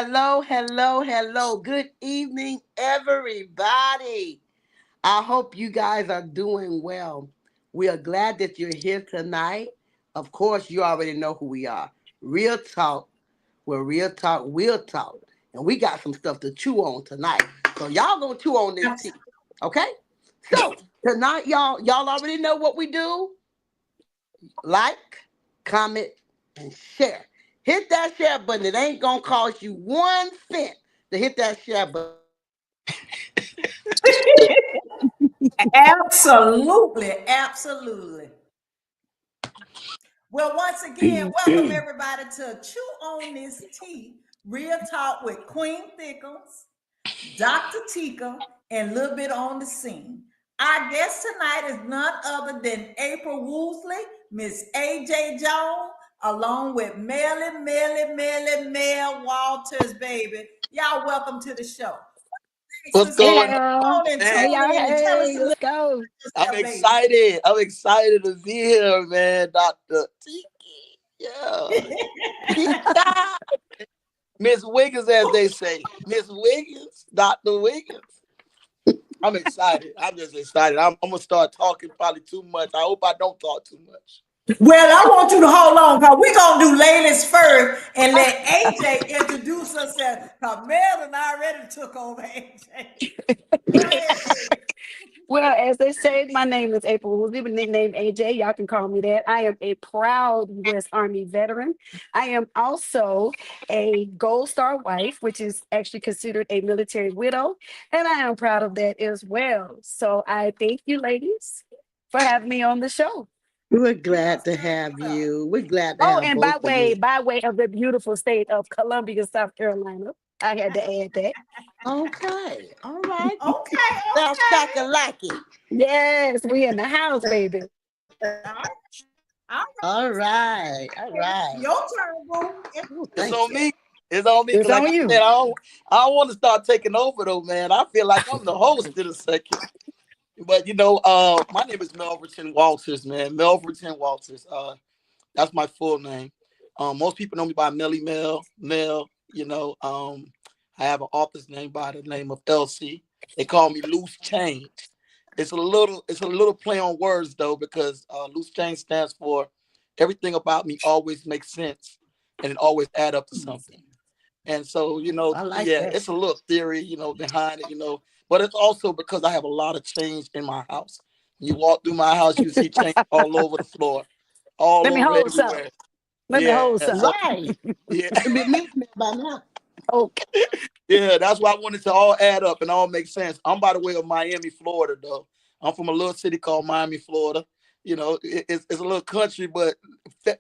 hello, hello, hello. Good evening, everybody. I hope you guys are doing well. We are glad that you're here tonight. Of course, you already know who we are. Real talk, where real talk will talk. And we got some stuff to chew on tonight. So y'all gonna chew on this tea. Okay? So tonight, y'all already know what we do. Like, comment, and share. Hit that share button. It ain't gonna cost you 1 cent to hit that share button. Absolutely, absolutely. Well, once again, welcome everybody to Chew on This Tea, Real Talk with Queen Thickums, Dr. Tika, and LilBit on the scene. Our guest tonight is none other than April Woolsey, Miss AJ Jones, along with Mel Walters, baby. Y'all welcome to the show. What's going Hello. on, Hey, man? y'all. And tell us Hey, a little let's go. I'm yourself, baby. excited. I'm excited to be here, man. Dr. Tiki. Yeah. Tika. Miss Wiggins, as they say. Miss Wiggins, Dr. Wiggins. I'm excited. I'm just excited. I'm going to start talking probably too much. I hope I don't talk too much. Well, I want you to hold on because we're going to do ladies first and let AJ introduce herself because Melvin already took over AJ. Go ahead, baby. Well, as they say, my name is April Woolsey, but nickname AJ. Y'all can call me that. I am a proud U.S. Army veteran. I am also a Gold Star wife, which is actually considered a military widow, and I am proud of that as well. So I thank you, ladies, for having me on the show. We're You glad most to very have welcome. you. We're glad to Oh, have and both of you. by way of the beautiful state of Columbia, South Carolina, I had to add that. Okay. All right. Okay, Sounds okay. like it. Yes, we in the house, baby. All All right. right. All right. Your turn, boo. Oh, It's thank on you. me. It's on me. It's Because, like on I you. said, I don't want to start taking over, though, man. I feel like I'm the host in a second. But, my name is Melverton Walters, man. Melverton Walters. That's my full name. Most people know me by Mel. I have an author's name by the name of LC. They call me Loose Change. It's a little play on words though, because Loose Change stands for everything about me always makes sense and it always add up to something. And so, I like yeah, that. it's a little theory, behind it, but it's also because I have a lot of change in my house. When you walk through my house, you see change all over the floor, all Let me over hold some. everywhere. Let me Yeah, hold some. so Right. yeah, Should be missing it by now. Okay. yeah, that's why I wanted to all add up and all make sense. I'm by the way of Miami, Florida, though. I'm from a little city called Miami, Florida. It's a little country, but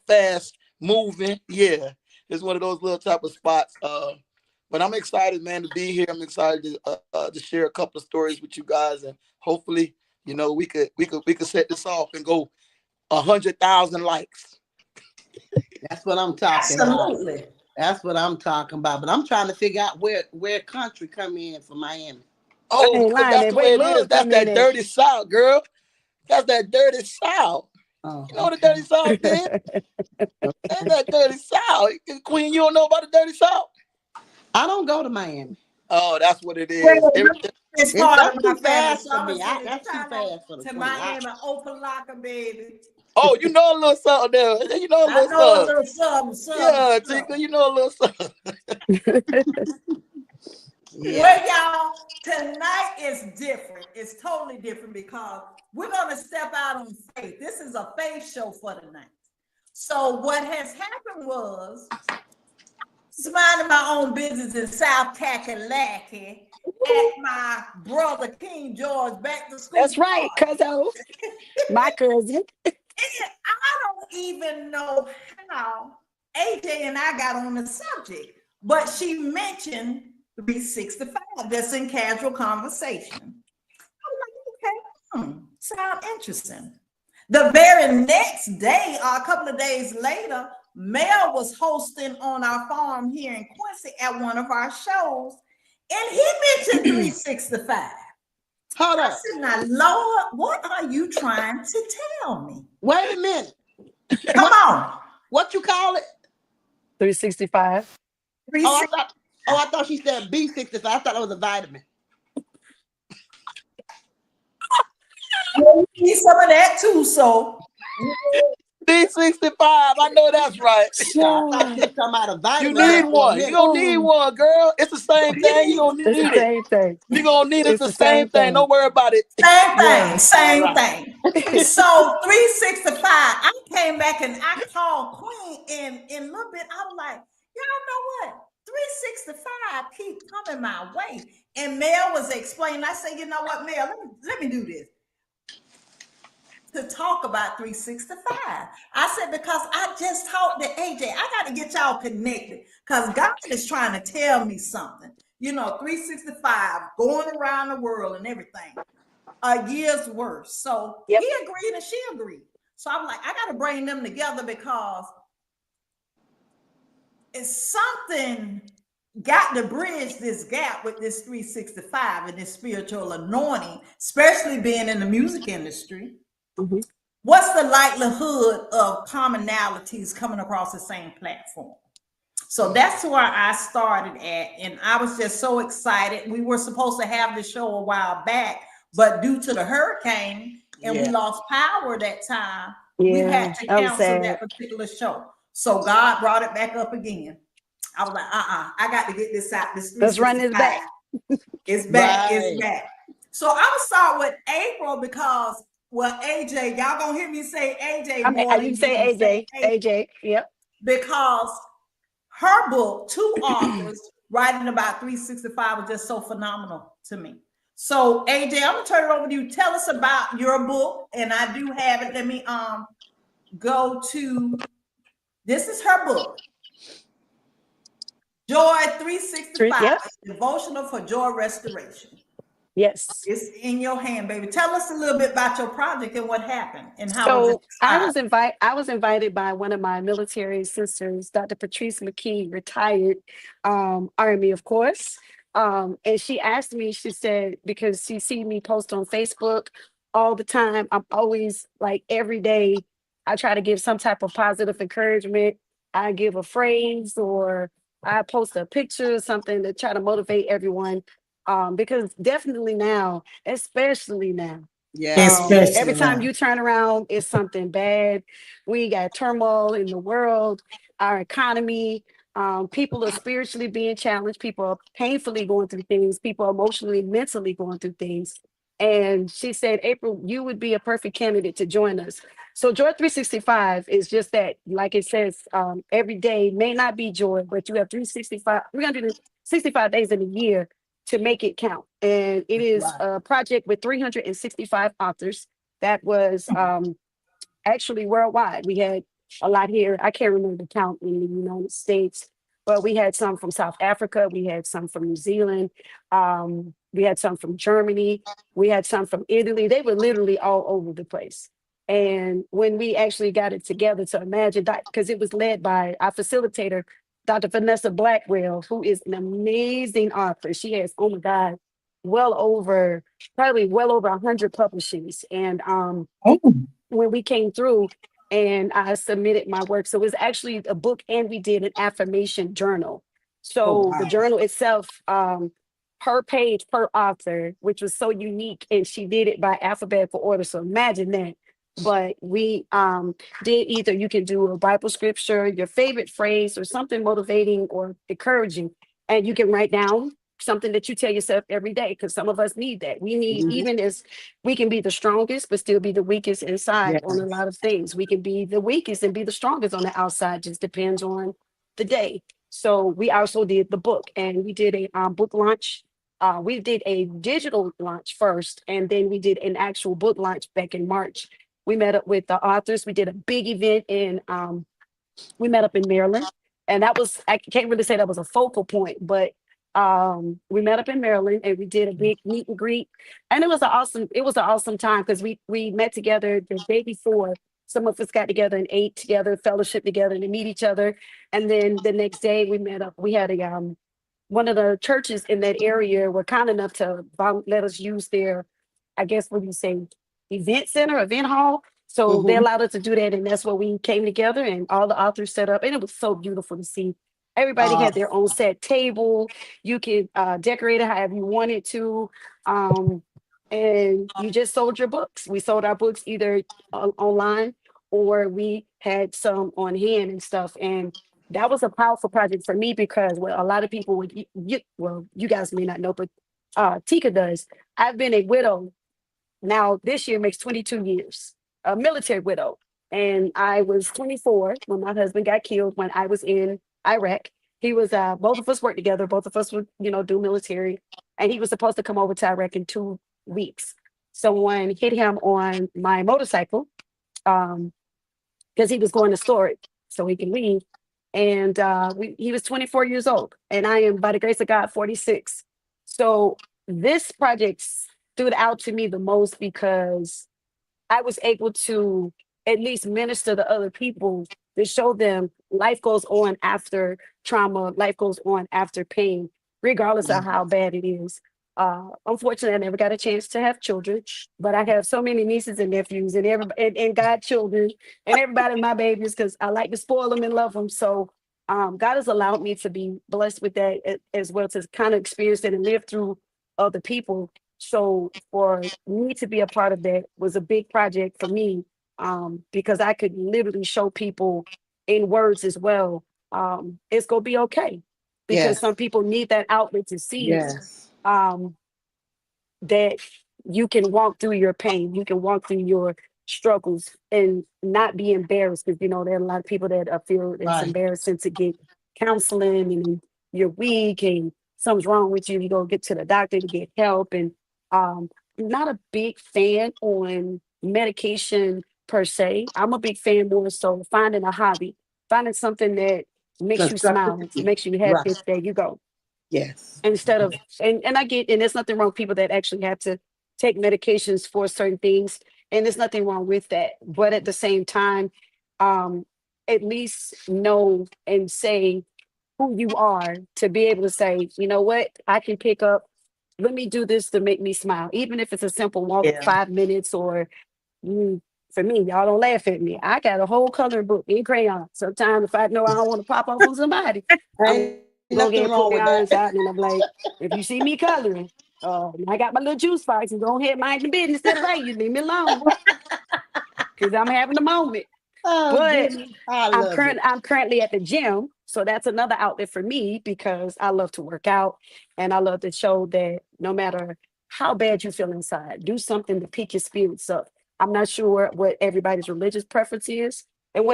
fast moving. Yeah, it's one of those little type of spots. But I'm excited, man, to be here. I'm excited to share a couple of stories with you guys, and hopefully, we could set this off and go 100,000 likes. That's what I'm talking about. Absolutely. That's what I'm talking about. But I'm trying to figure out where country come in for Miami. I Oh, ain't because lying. that's That the way way it is. love That's come in that it. dirty South, girl. That's that dirty South. Oh, You know what the okay. dirty South is? That's Okay. that dirty South. Queen, you don't know about the dirty South? I don't go to Miami. Oh, that's what it is. Well, it's It's part of that's my too family, fast so for I'm gonna me. send this That's too time fast for the to queen. Miami, Opalaka, baby. Oh, you know a little something there. You know a I little know a something. little something, something, Yeah, Tika, something. you know a little something. Yeah. Well, y'all, tonight is different. It's totally different because we're gonna step out on faith. This is a faith show for tonight. So what has happened was just minding my own business in South Kakalaki at my brother King George back to school That's right, party. cuzzo. My cousin. I don't even know how AJ and I got on the subject, but she mentioned 365. That's in casual conversation. I'm like, okay, sound interesting. The very next day, or a couple of days later, Mel was hosting on our farm here in Quincy at one of our shows, and he mentioned 365. Hold I up. said, now, Lord, what are you trying to tell me? Wait a minute. Come What on. what you call it? 365. Oh, I thought Oh, I thought she said B65. I thought it was a vitamin. You need some of that too. So D65. I know that's right. I thought she Sure. was talking about a You vitamin need there for a one. You minute. gonna need Oh, one, girl. It's the same thing. You gonna it's the need it. same thing. You gonna need it. It's It's the the same same thing. thing. Don't worry about it. same Yeah. thing, All same right. thing. So 365, I came back and I called Queen and a little bit. I was like, y'all know what? 365 keep coming my way. And Mel was explaining. I said, you know what, Mel, let me do this to talk about 365. I said, because I just talked to AJ. I got to get y'all connected because God is trying to tell me something. You know, 365 going around the world and everything. A year's worth. So Yep. he agreed and she agreed. So I'm like, I got to bring them together because it's something got to bridge this gap with this 365 and this spiritual anointing, especially being in the music industry. Mhm. What's the likelihood of commonalities coming across the same platform? So that's where I started at. And I was just so excited. We were supposed to have the show a while back, but due to the hurricane and we Yeah. lost power that time, we Yeah, had to I was cancel sad. that particular show. So God brought it back up again. I was like, I got to get this out. This Let's run this 365. back. It's back. It's Right. back. So I'm gonna start with April because well, AJ, y'all gonna hear me say AJ I mean, more you than you say gonna say AJ, April AJ. Yep. because her book, two authors writing about 365 was just so phenomenal to me. So AJ, I'm gonna turn it over to you. Tell us about your book, and I do have it. Let me go to this is her book, Joy 365, Yep. a devotional for joy restoration. Yes. It's in your hand, baby. Tell us a little bit about your project and what happened and how was it So inspired. I was invited by one of my military sisters, Dr. Patrice McKee, retired Army, of course. And she asked me, she said, because she see me post on Facebook all the time. I'm always like every day, I try to give some type of positive encouragement. I give a phrase or I post a picture or something to try to motivate everyone. Because definitely now, especially now. Yeah. Every Especially time now. you turn around, it's something bad. We got turmoil in the world, our economy. People are spiritually being challenged. People are painfully going through things. People are emotionally, mentally going through things. And she said, April, you would be a perfect candidate to join us. So Joy 365 is just that, like it says, every day may not be joy, but you have 365 days in a year to make it count. And it is Right. a project with 365 authors that was actually worldwide. We had a lot here. I can't remember the count in the United States, but we had some from South Africa. We had some from New Zealand. We had some from Germany. We had some from Italy. They were literally all over the place. And when we actually got it together to imagine that, because it was led by our facilitator, Dr. Vanessa Blackwell, who is an amazing author. She has, oh my God, well over, probably well over 100 publishings. And Oh, when we came through and I submitted my work. So it was actually a book and we did an affirmation journal. oh So the wow. journal itself, per page per author, which was so unique, and she did it by alphabetical order. So imagine that. But we did either you can do a Bible scripture, your favorite phrase, or something motivating or encouraging, and you can write down something that you tell yourself every day because some of us need that. We need, Mhm. even as we can be the strongest, but still be the weakest inside Yeah. on a lot of things. We can be the weakest and be the strongest on the outside, just depends on the day. So we also did the book and we did a book launch. We did a digital launch first, and then we did an actual book launch back in March. We met up with the authors. We did a big event in we met up in Maryland. And that was, I can't really say that was a focal point, but we met up in Maryland and we did a big meet and greet. And it was an awesome time because we met together the day before. Some of us got together and ate together, fellowship together to meet each other. And then the next day we met up. We had a one of the churches in that area were kind enough to let us use their, I guess, what do you say, event center, event hall. So they Mhm. allowed us to do that, and that's where we came together, and all the authors set up, and it was so beautiful to see Everybody had their own set table. You could decorate it however you wanted to. Um, and you just sold your books. We sold our books either online or we had some on hand and stuff. And that was a powerful project for me because well, a lot of people would, well, you guys may not know, but Tika does. I've been a widow now this year makes 22 years, a military widow. And I was 24 when my husband got killed when I was in Iraq. He was, both of us worked together. Both of us would, do military. And he was supposed to come over to Iraq in 2 weeks. Someone hit him on my motorcycle because he was going to store it so he can leave. And he was 24 years old. And I am, by the grace of God, 46. So this project stood out to me the most because I was able to at least minister to other people to show them life goes on after trauma, life goes on after pain, regardless of how bad it is. Unfortunately, I never got a chance to have children, but I have so many nieces and nephews and and godchildren and everybody my babies because I like to spoil them and love them. So God has allowed me to be blessed with that as well to kind of experience it and live through other people. So for me to be a part of that was a big project for me because I could literally show people in words as well. It's gonna be okay because Yes. some people need that outlet to see Yes. um, that you can walk through your pain, you can walk through your struggles and not be embarrassed because there are a lot of people that feel it's Right. embarrassing to get counseling and you're weak and something's wrong with you. You go get to the doctor to get help. And I'm not a big fan on medication per se. I'm a big fan more so finding a hobby, finding something that makes you Constructive smile, thinking. makes you happy. Right. There you go Yes. instead of and I get and there's nothing wrong with people that actually have to take medications for certain things and there's nothing wrong with that but at the same time um at least know and say who you are to be able to say you know what I can pick up let me do this to make me smile even if it's a simple walk Yeah. 5 minutes or mm, for me y'all don't laugh at me I got a whole coloring book in crayon sometimes if I know I don't want to pop off on somebody Ain't I'm nothing go wrong ahead and with put that. crayons out, and I'm like, if you see me coloring, I got my little juice box, and go ahead mind the business that way. You leave me alone, because I'm having a moment. Oh But goodness. I love it. I'm currently at the gym, so that's another outlet for me because I love to work out, and I love to show that no matter how bad you feel inside, do something to pick your spirits up. I'm not sure what everybody's religious preference is, and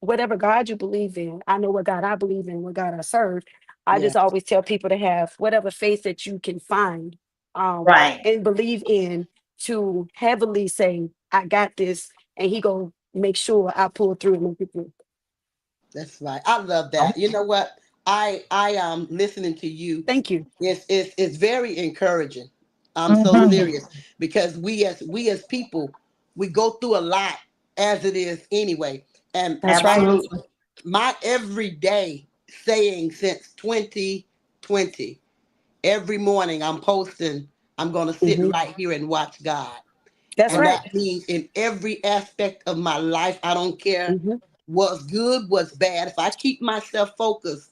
whatever God you believe in, I know what God I believe in, what God I serve. I Yeah. just always tell people to have whatever faith that you can find Right. and believe in to heavily say, I got this, and he gonna make sure I pull through and make it through. That's right. I love that. You know what? I am listening to you. Thank you. It's very encouraging. I'm so Mm-hmm. serious because we as people we go through a lot as it is anyway. And That's my right. Absolutely. my everyday saying since 2020, every morning I'm posting, I'm gonna sit Hmm. right here and watch God. That's And Right. right. that means in every aspect of my life, I don't care Hmm. what's good, what's bad. If I keep myself focused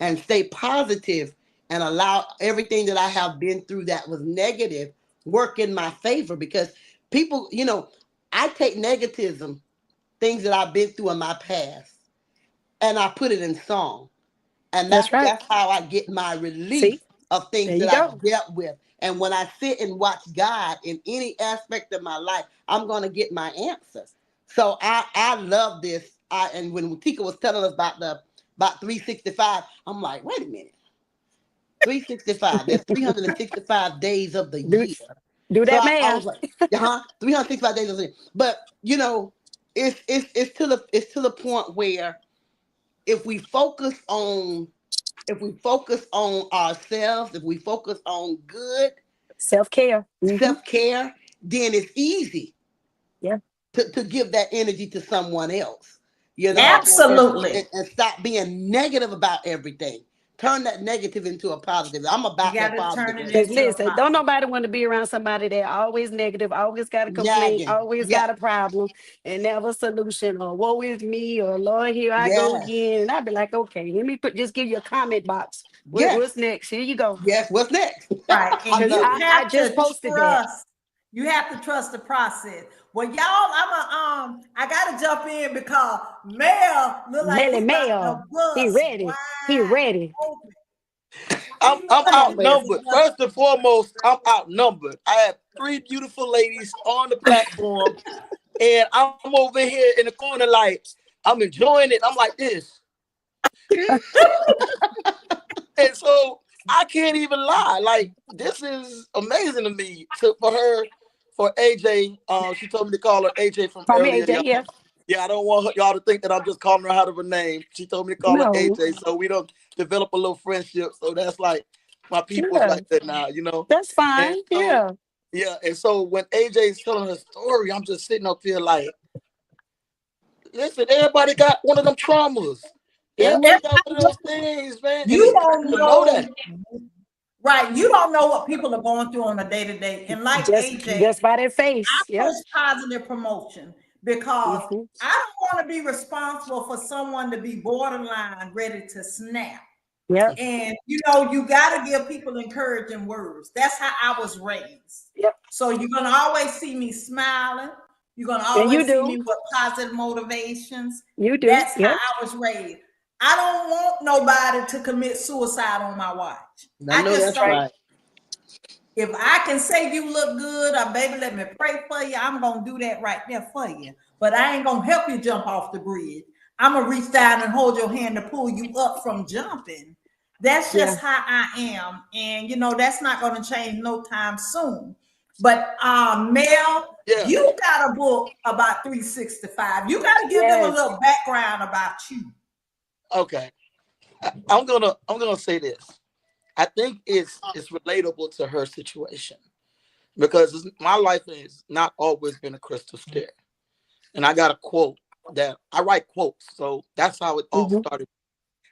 and stay positive and allow everything that I have been through that was negative work in my favor, because people, I take negativism, things that I've been through in my past, and I put it in song. And That's right. that's how I get my See, relief of there things you that I've go. dealt with. And when I sit and watch God in any aspect of my life, I'm gonna get my answer. So I love this. And when Tika was telling us about 365, I'm like, wait a minute, 365. There's 365 days of the Do year. do So that I was math. like, 365 days of the year. But it's to the point where if we focus on if we focus on ourselves, if we focus on good Self care. Hmm. self care, then it's easy Yeah, to give that energy to someone else, yeah. and, Absolutely. and stop being negative about everything. turn that negative into a positive. I'm You about got that to turn positive. it Because into a listen, don't positive. nobody want to be around somebody that always negative, always got a complaint, Nagging. always Yeah. got a problem, and never a solution, or woe is me, or Lord, here I go Yes. again. And I'd be like, okay, let me just give you a comment box. Yes. What's next? Here you go. Yes. What's next? Right. I And Because you love it. I have just to posted that. trust. You have to trust the process. Well, y'all, I gotta jump in because Mel look like Melly he about to Mel, he bust ready. He wide ready. open. I'm He I'm look like Come on, he ready Mel. to outnumbered. bust. First and foremost, I'm outnumbered. I have three beautiful ladies on the platform, and I'm over here in the corner like I'm enjoying it. I'm like this, and so I can't even lie. Like this is amazing to me. For her, for AJ, she told me to call her AJ from Call me earlier. AJ, yeah. Yeah, I don't want y'all to think that I'm just calling her out of her name. She told me to call her No. AJ, so we don't develop a little friendship. So that's like my people's Yeah. like that now, you know. That's And fine. so Yeah. yeah, and so when AJ's telling her story, I'm just sitting up here like, listen, everybody got one of them traumas. Yeah. Everybody got one of those things, man, and You it's good don't to know know, that. right? You don't know what people are going through on a day to day. And like Just AJ, just by their face. I Yep. push positive promotion because Hmm. I don't want to be responsible for someone to be borderline ready to snap. Yep. And you got to give people encouraging words. That's how I was raised. Yep. So you're gonna always see me smiling. You're gonna And you always see do. me with positive motivations. You do. That's how Yep. I was raised. I don't want nobody to commit suicide on my watch. I I know just that's don't. Right. right. If I can say you look good, or baby, let me pray for you, I'm gonna do that right there for you. But I ain't gonna help you jump off the bridge. I'm gonna reach down and hold your hand to pull you up from jumping. That's Yeah. just how I am, and that's not gonna change no time soon. But Mel, Yeah. you got a book about 365. You got to give them a Yes. little background about you. Okay. I'm gonna say this. I think it's relatable to her situation because my life has not always been a crystal stair. And I got a quote that I write quotes, so that's how it all Hmm. started.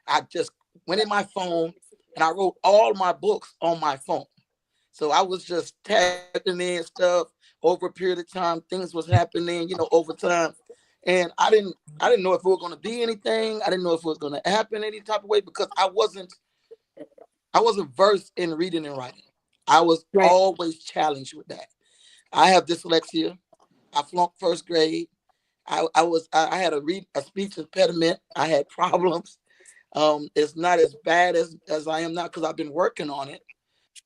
I just went in my phone and I wrote all my books on my phone. So I was just tapping in stuff over a period of time. Things was happening, over time, and I didn't know if it was going to be anything. I didn't know if it was going to happen any type of way because I wasn't versed in reading and writing. I was Right. always challenged with that. I have dyslexia. I flunked first grade. I had a speech impediment. I had problems. It's not as bad as I am now because I've been working on it.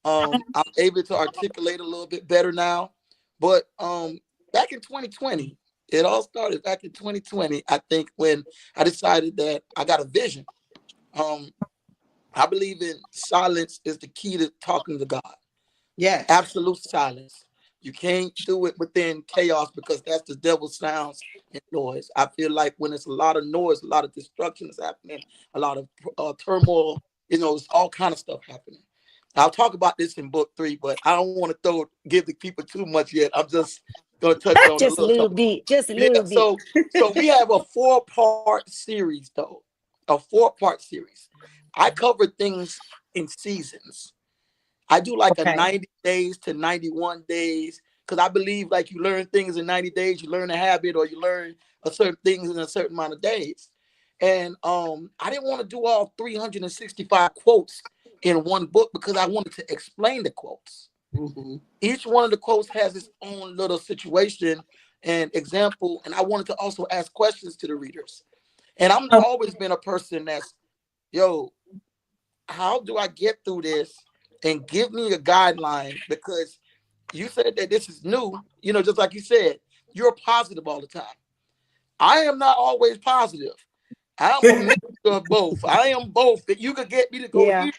I'm able to articulate a little bit better now. But back in 2020, it all started back in 2020. I think when I decided that I got a vision. Um, I believe in silence is the key to talking to God. Yes. Absolute silence. You can't do it within chaos because that's the devil's sounds and noise. I feel like when it's a lot of noise, a lot of destruction is happening, a lot of turmoil, it's all kind of stuff happening. I'll talk about this in book 3, but I don't want to give the people too much yet. I'm just going to touch on a Just a little little couple. bit. Just a Yeah, little bit. so we have a 4-part series though, a 4-part series. I cover things in seasons. I do like a Okay. 90 days to 91 days because I believe like you learn things in 90 days, you learn a habit or you learn a certain things in a certain amount of days. And I didn't want to do all 365 quotes in one book because I wanted to explain the quotes. Hmm. Each one of the quotes has its own little situation and example, and I wanted to also ask questions to the readers. And I'm Okay. always been a person that's, yo, how do I get through this and give me a guideline because you said that this is new, just like you said, you're positive all the time. I am not always positive. I'm a mixture of both. I am both. That you could get me to go Yeah. here,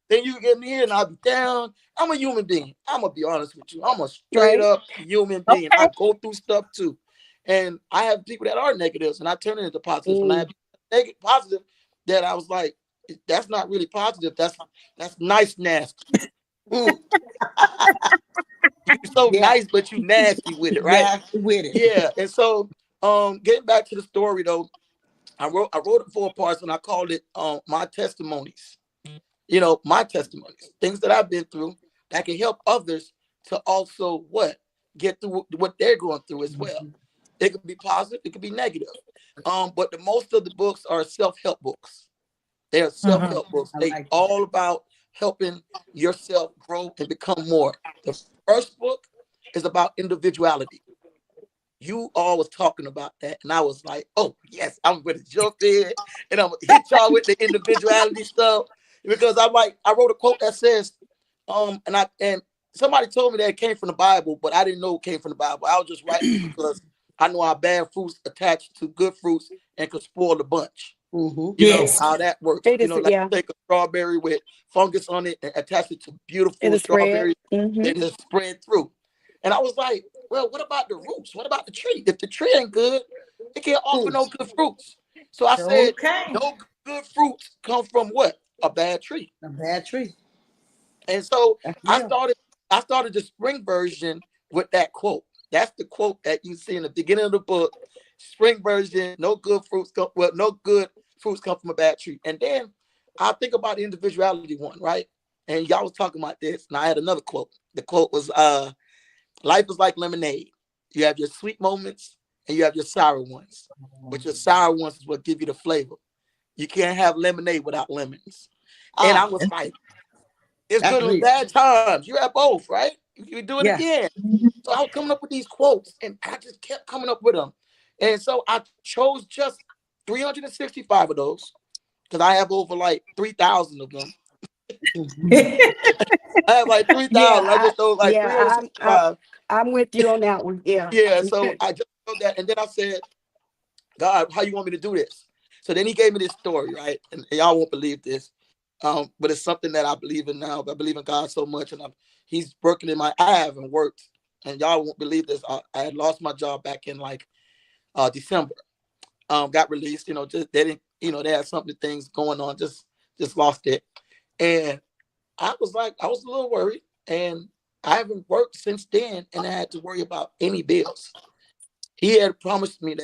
then you can get me here and I'll be down. I'm a human being. I'm gonna be honest with you. I'm a straight Right. up human being. I go through stuff too. And I have people that are negatives and I turn it into positives. When I have Mm. people negative positive that I was like, that's not really positive. That's nice nasty. Mm. You so Yeah. nice, but you nasty with it, right? Yeah. With it. Yeah. And so getting back to the story though, I wrote it 4 parts and I called it my testimonies. my testimonies, things that I've been through that can help others to also get through what they're going through as well. Mhm. It could be positive, it could be negative. But the most of the books are self-help books. They are Mhm. self-help books. I They like that. all about helping yourself grow and become more. The first book is about individuality. You all was talking about that, and I was like, "Oh yes, I'm going to jump in and I'm gonna hit y'all with the individuality stuff because I wrote a quote that says, and somebody told me that it came from the Bible, but I didn't know it came from the Bible. I was just writing it because I know how bad fruits attached to good fruits and could spoil the bunch. Mm-hmm. You know Yes. how that works. It is, Like yeah, take a strawberry with fungus on it and attach it to it beautiful is spread. strawberries, Hmm. then just spread through. And I was like, well, what about the roots? What about the tree? If the tree ain't good, it can't offer no good fruits. So I said, Okay. no good fruits come from what? A bad tree. A bad tree. And so That's I real. started I started the spring version with that quote. That's the quote that you see in the beginning of the book. Spring version, no good fruits come from a bad tree. And then I think about the individuality one, right? And y'all was talking about this, and I had another quote. The quote was life is like lemonade. You have your sweet moments and you have your sour ones. But your sour ones is what give you the flavor. You can't have lemonade without lemons. And I Ah, was like, it's that's good and real. bad times. You have both, right? You do it Yeah. again. So I was coming up with these quotes and I just kept coming up with them. And so I chose just 365 of those because I have over like 3,000 of them. Mm-hmm. I have like Yeah, 3,000. I just chose like yeah, 365. I'm with you on that one. Yeah. Yeah. So I just wrote that. And then I said, God, how you want me to do this? So then he gave me this story, right? And y'all won't believe this. But it's something that I believe in now. I believe in God so much, and He's working in my. I haven't worked, and y'all won't believe this. I had lost my job back in like December. Got released. Just they didn't. They had something things going on. Just lost it, and I was like, I was a little worried, and I haven't worked since then, and I had to worry about any bills. He had promised me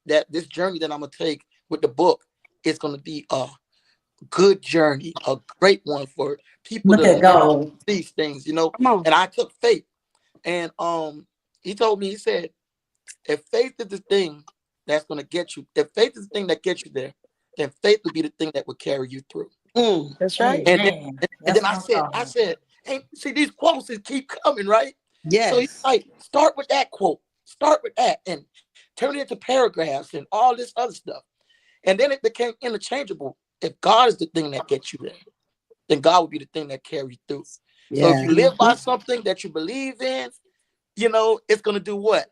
that this journey that I'm gonna take with the book is gonna be a good journey, a great one for people Look to at learn God. these things, Come on. And I took faith. And he told me, he said, if faith is the thing that's gonna get you, if faith is the thing that gets you there, then faith will be the thing that will carry you through. Mm. That's right. And then Amen. and then That's what I'm I talking about. said, hey, see these quotes that keep coming, right? So he's Yes. like, start with that quote, start with that, and turn it into paragraphs and all this other stuff. And then it became interchangeable. If God is the thing that gets you there, then God will be the thing that carries you through. So if Yeah. you live Hmm. by something that you believe in, it's gonna do what?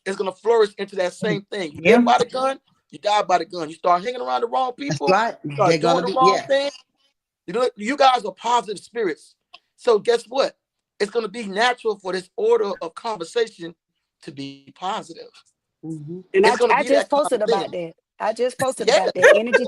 It's gonna flourish into that same thing. You live Yeah. by the gun, you die by the gun. You start hanging around the wrong That's people, right. you They're start doing gonna the be, wrong yeah. thing. You guys are positive spirits. So guess what? It's gonna be natural for this order of conversation to be positive. Mm-hmm. It's And gonna be I that just kind of posted thing. about that. I just posted Yeah, about that. Energy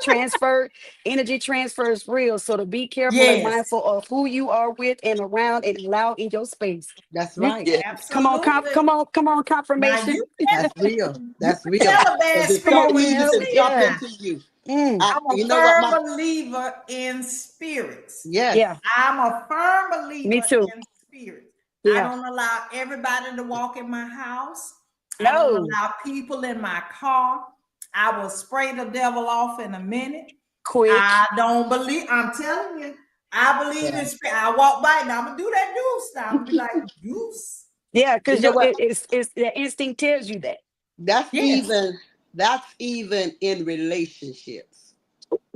transfer is real. So to be careful and Yes. mindful of who you are with and around and allow in your space. That's You right. yeah, Absolutely. come on, Now confirmation. That's real. you That's real. tell a bad Because it's Come so spirit on, when easy you Mel. to see it jump Yeah. now. into you. Mm, I'm a You know what, firm my believer in spirits. yes, yeah. I'm a firm Me believer too. in spirits. I Yeah. don't allow everybody to walk in my house. I don't No. allow people in my car. I will spray the devil off in a minute. Quick. I don't believe, I'm telling you, I believe yeah. in spirit. I walk by and I'm gonna do that deuce now. I'm gonna be like, deuce. Yeah, You because know what? it's the instinct tells you that. That's Yes. even that's even in relationships.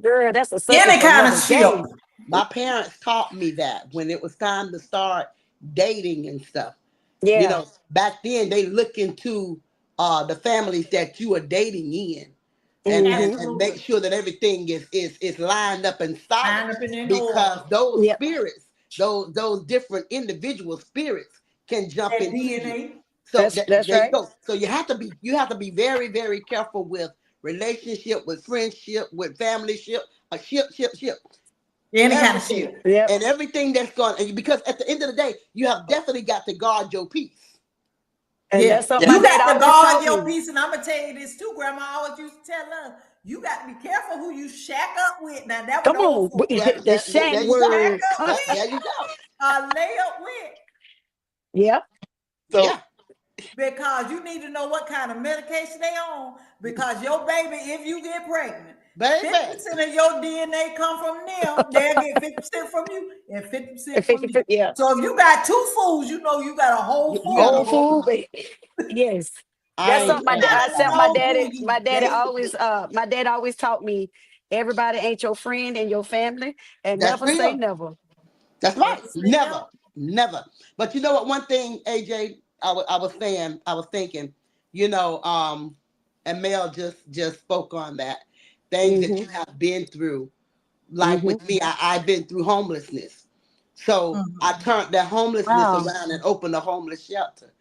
Girl, that's a subject Any for kind of another ship. day. My parents taught me that when it was time to start dating and stuff. Yeah. Back then they look into the families that you are dating in Mm-hmm. and make Absolutely. sure that everything is lined up and solid Line up and in because order. those Yep. spirits, those different individual spirits can jump That into you. DNA. So That's there you right. go. So you have to be very, very careful with relationship, with friendship, with family ship, a ship, Any kind of everything. ship. Yep. And everything that's going and because at the end of the day, you have definitely got to guard your peace. And Yeah, that's something my you dad got to always guard taught your me. peace. And I'm gonna tell you this too. Grandma always used to tell us, you got to be careful who you shack up with. Now that was Come the old on, folks. the shack There You you go. shack word. up with, There you go. lay up with, Yeah, So Yeah, because you need to know what kind of medication they on. Because your baby, if you get pregnant, baby. 50% of your DNA come from them. They'll get 50% from you and 50% from you. yeah. So if you got two fools, you know you got a whole You got a fool. Whole whole. food, baby. Yes. I That's ain't something You my dad playing I with gotta said that. know who you my daddy dating. always my dad always taught me everybody ain't your friend and your family, and That's never say real. never. That's right. Never say Never, no. never. But you know what? One thing, AJ, I was saying, I was thinking, you know, and Mel just spoke on that. Things that Mm-hmm. you have been through. Like Mm-hmm. with me, I've been through homelessness. So I Mhm. turned that homelessness Wow. around and opened a homeless shelter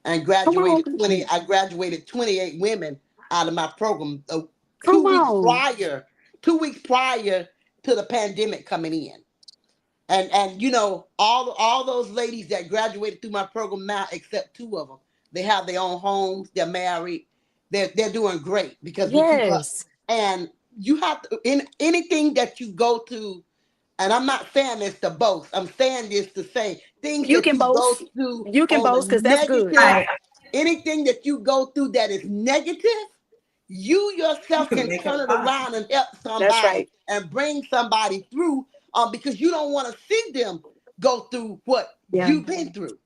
and Come on. I graduated 28 women out of my program Come 2 weeks on. prior, 2 weeks prior to the pandemic coming in. And you know, all those ladies that graduated through my program now, except two of them, they have their own homes, they're married, they're doing great because we keep up. Yes. And you have to, in anything that you go to, and I'm not saying this to boast, I'm saying this to say things You that can you go boast. through You can on the boast because that's good. negative, Right. anything that you go through that is negative, you You yourself can can make turn it it positive. around and help That's somebody right. and bring somebody through because you don't want to see them go through what Yeah. you've been through.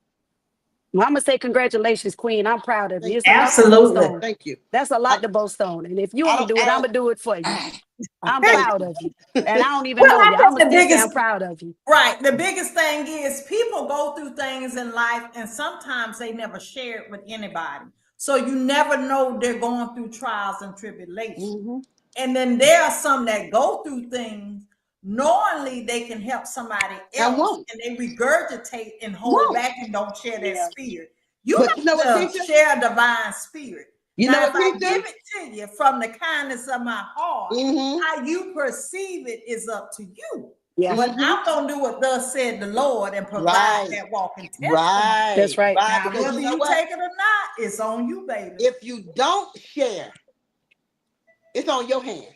Well, I'm gonna say congratulations, Queen. I'm proud of you. Thank It's a you. lot to boast Absolutely. on. Thank you. That's a I, lot to boast on. And if you I don't don't, do it, I'm gonna do it for you. I'm thank proud of you. And I don't even Well, know I you. I'm think gonna the still say I'm biggest proud of you. right, the biggest thing is people go through things in life and sometimes they never share it with anybody. So you never know they're going through trials and tribulations. you. And then there are some that go through things knowingly they can help somebody I else won't. and they regurgitate and hold Won't. back and don't share that Yeah. spirit. You But you know what, got to teacher? share a divine spirit. You know Now, if what, I teacher? give it to you from the kindness of my heart, Mm-hmm. how you perceive it is up to you. Yeah. But Mm-hmm. I'm gonna do what thus said the Lord and provide Right. that walking testimony. That's Right. right. Right. Now, Because whether you know you what? take it or not, it's on you, baby. If you don't share, it's on your hand.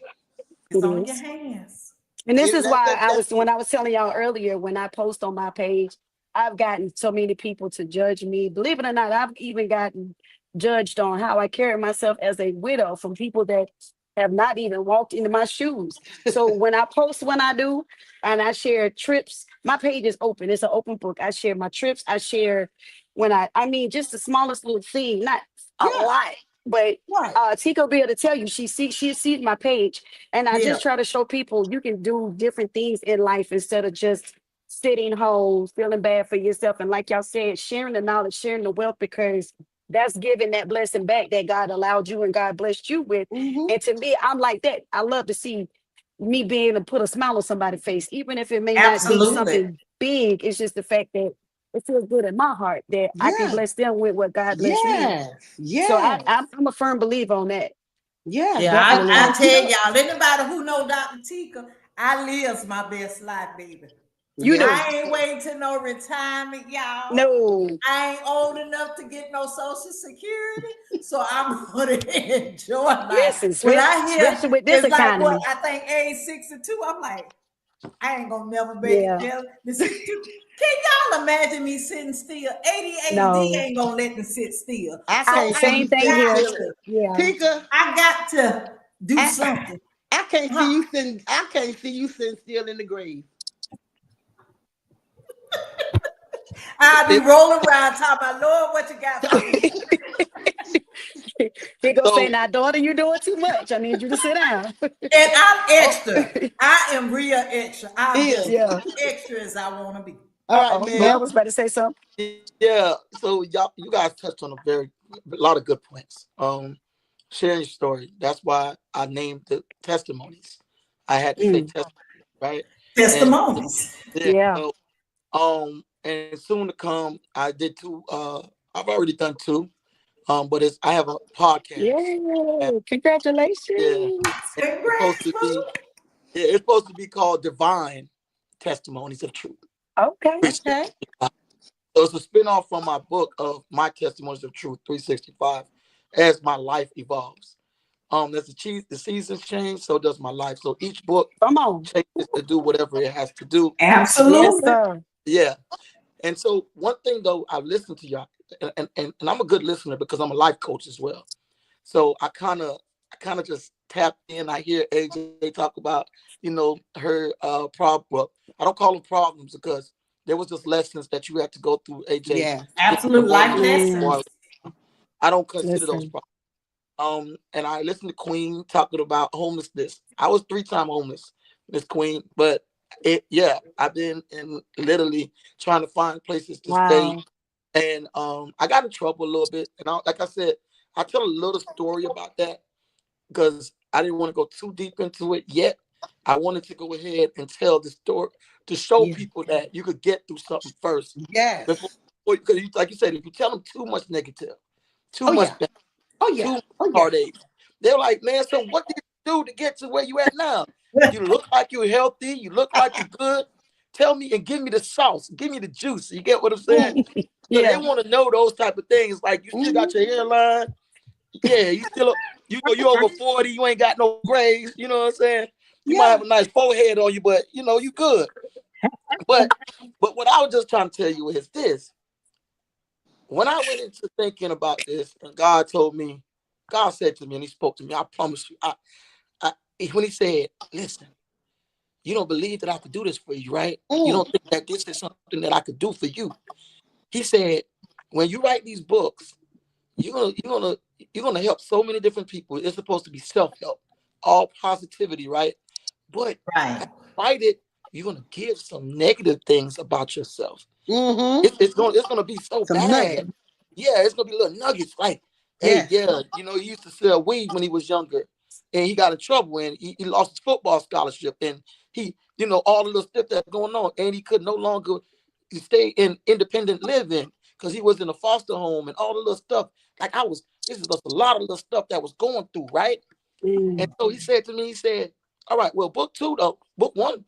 It's It on your is. hands. And this It, is that, why that, I that's was when I was telling y'all earlier when I post on my page, I've gotten so many people to judge me. Believe it or not, I've even gotten judged on how I carry myself as a widow from people that have not even walked into my shoes. So when I post when I do and I share trips, my page is open. It's an open book. I share my trips. I share when I mean just the smallest little thing, not a yeah. lot, but Right. Tika will be able to tell you she sees my page and I Yeah, just try to show people you can do different things in life instead of just sitting home, feeling bad for yourself. And like y'all said, sharing the knowledge, sharing the wealth, because that's giving that blessing back that God allowed you and God blessed you with. Mm-hmm. And to me, I'm like that. I love to see me being able to put a smile on somebody's face, even if it may not be absolutely. something big. It's just the fact that it feels good in my heart that I can Yeah. bless them with what God blessed me with. Yes. So Yes. I'm a firm believer on that. Yes. Yeah, Definitely. I You tell know. y'all, anybody who know Dr. Tika, I lives my best life, baby. You Yes. do. I ain't waiting to no retirement, y'all. No. I ain't old enough to get no social security, so I'm gonna enjoy life. Listen, When I especially hear with this it's like what economy. I think age 62, I'm like, I ain't gonna never make it Yeah. there. The 62. Can y'all imagine me sitting still? ADHD No. ain't gonna let me sit still. I So can't I see Same you thing sitting here. still. got to, Yeah. Tika, I got to do I, something. I can't see Huh? you sitting. I can't see you sitting still in the grave. I'll be it, rolling around talking about Lord, what you got for me? He gonna say, so now, daughter, you doing too much. I need you to sit down. And I'm Oh, extra. I am real extra. I'm just is. Yeah. extra as I want to be. All right, Uh-oh. Mel Mel. was about to say something. yeah. So y'all, you guys touched on a lot of good points. Sharing your story. That's why I named the testimonies. I had to say Mm. testimony, right? And Testimonies. yeah. Yeah. So and soon to come, I did two. I've already done two. But I have a podcast, and Yeah. yeah, Congratulations. and it's supposed Congrats, to be boo. yeah, it's supposed to be called Divine Testimonies of Truth. Okay. Which Okay. So it's a spinoff from my book of My Testimonies of Truth 365 as my life evolves. There's the seasons change, so does my life. So each book Come on. changes to do whatever it has to do. And Yes, Absolutely. sir. yeah. And so one thing though, I've listened to y'all, and I'm a good listener because I'm a life coach as well. So I kind of just tapped in. I hear AJ talk about, her problem. Well, I don't call them problems because there was just lessons that you had to go through, AJ, Yeah. getting Absolute from one life level to Mm, one. lessons. I don't consider those listen. problems. And I listened to Queen talking about homelessness. I was 3 time homeless, Miss Queen, but yeah, I've been in literally trying to find places to stay, Wow. and I got in trouble a little bit. And like I said, I tell a little story about that because I didn't want to go too deep into it yet. I wanted to go ahead and tell the story to show Yeah. people that you could get through something first before, Yes. because like you said, if you tell them too much negative, too Oh much yeah. bad, Oh too yeah. much Oh yeah. heartache, they're like, man, so what did you do to get to where you at now? You look like you're healthy. You look like you're good. Tell me and give me the sauce. Give me the juice. You get what I'm saying? Mm, So they Yeah. want to know those type of things. Like, you still got mhm. your hairline. Yeah, you over 40. You ain't got no grays. You know what I'm saying? You might have Yeah. a nice forehead on you, but you good. But what I was just trying to tell you is this: when I went into thinking about this, and God said to me, and He spoke to me. I promise you, I when He said, "Listen, you don't believe that I could do this for you, right? You Mm. don't think that this is something that I could do for you." He said, "When you write these books, you're gonna help so many different people. It's supposed to be self-help, all positivity, right? But Right. as you write it, you're gonna give some negative things about yourself. Mhm. It's gonna be so Some bad. nuggets. Yeah, it's gonna be little nuggets like, hey, Yes. yeah, he used to sell weed when he was younger, and he got in trouble and he lost his football scholarship, and all of the stuff that's going on, and he could no longer stay in independent living because he was in a foster home and all the little stuff. Like this is just a lot of little stuff that was going through, right? And Mm, so he said to me, he said, all right, well, book two though, book one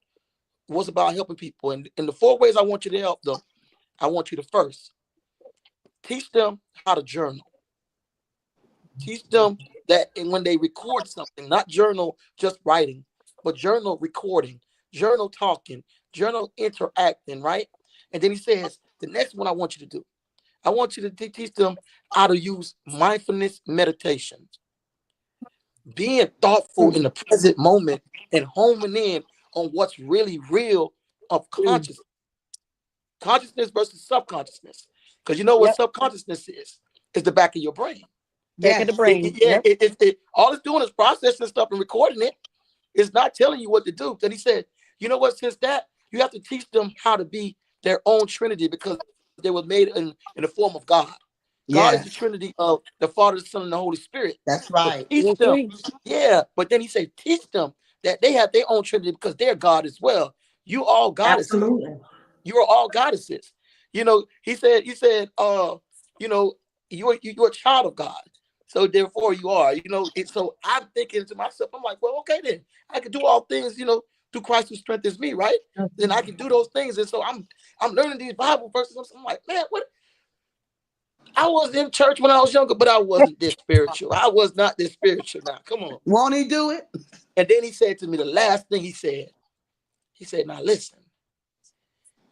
was about helping people, and in the 4 ways I want you to help them, I want you to first teach them how to journal. Teach them that, and when they record something, not journal just writing, but journal recording, journal talking, journal interacting, right? And then he says, the next one I want you to do, I want you to teach them how to use mindfulness meditation, being thoughtful in Mm. the present moment and homing in on what's really real of mm. consciousness versus subconsciousness. Because you know what Yep. subconsciousness is? It's the back of your brain. Back of the Yes. brain. Yeah, Yep. all it's doing is processing stuff and recording it. It's not telling you what to do. Then he said, you know what? Since that, you have to teach them how to be their own Trinity because they were made in the form of God. God is the Yes. Trinity of the Father, the Son, and the Holy Spirit. That's So right. teach Yes, them, we. yeah. But then he said, teach them that they have their own Trinity because they're God as well. You all goddesses. Absolutely. You are all goddesses. He said, you know, you're a child of God. So therefore you are, so I'm thinking to myself, I'm like, well, okay then. I can do all things, through Christ who strengthens me, right? Then I can do those things. And so I'm learning these Bible verses. I'm like, man, what I was in church when I was younger, but I wasn't this spiritual. I was not this spiritual now. Come on. Won't he do it? And then he said to me, the last thing he said, now listen,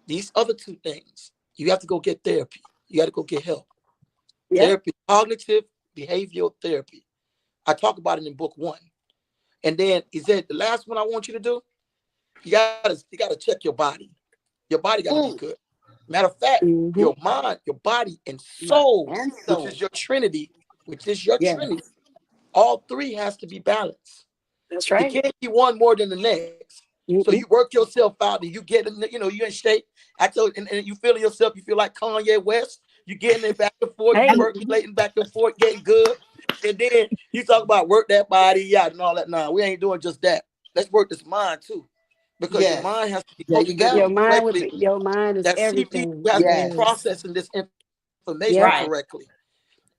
these other two things, you have to go get therapy. You got to go get help. Yep. Therapy, cognitive behavioral therapy. I talk about it in book one. And then he said, the last one I want you to do, you gotta check your body. Your body got to be Mm. good. Matter of fact, Mm-hmm. your mind, your body, and Right. soul, And which so. is your Trinity, which is your Yes. Trinity. All three has to be balanced. That's It right. can't be one more than the next. So you Mm-mm. work yourself out and you get in, you in shape. I told and you feeling yourself, you feel like Kanye West. You getting it back and forth, you Hey. percolating back and forth, getting good. And then you talk about work that body, yeah, and all that. Nah, we ain't doing just that. Let's work this mind too. Because your Yes. mind has to be There you cultivated Your go. mind would correctly. be. Your mind is That CPU everything. has to be Yes. Yes. processing this information Yep. correctly. Right.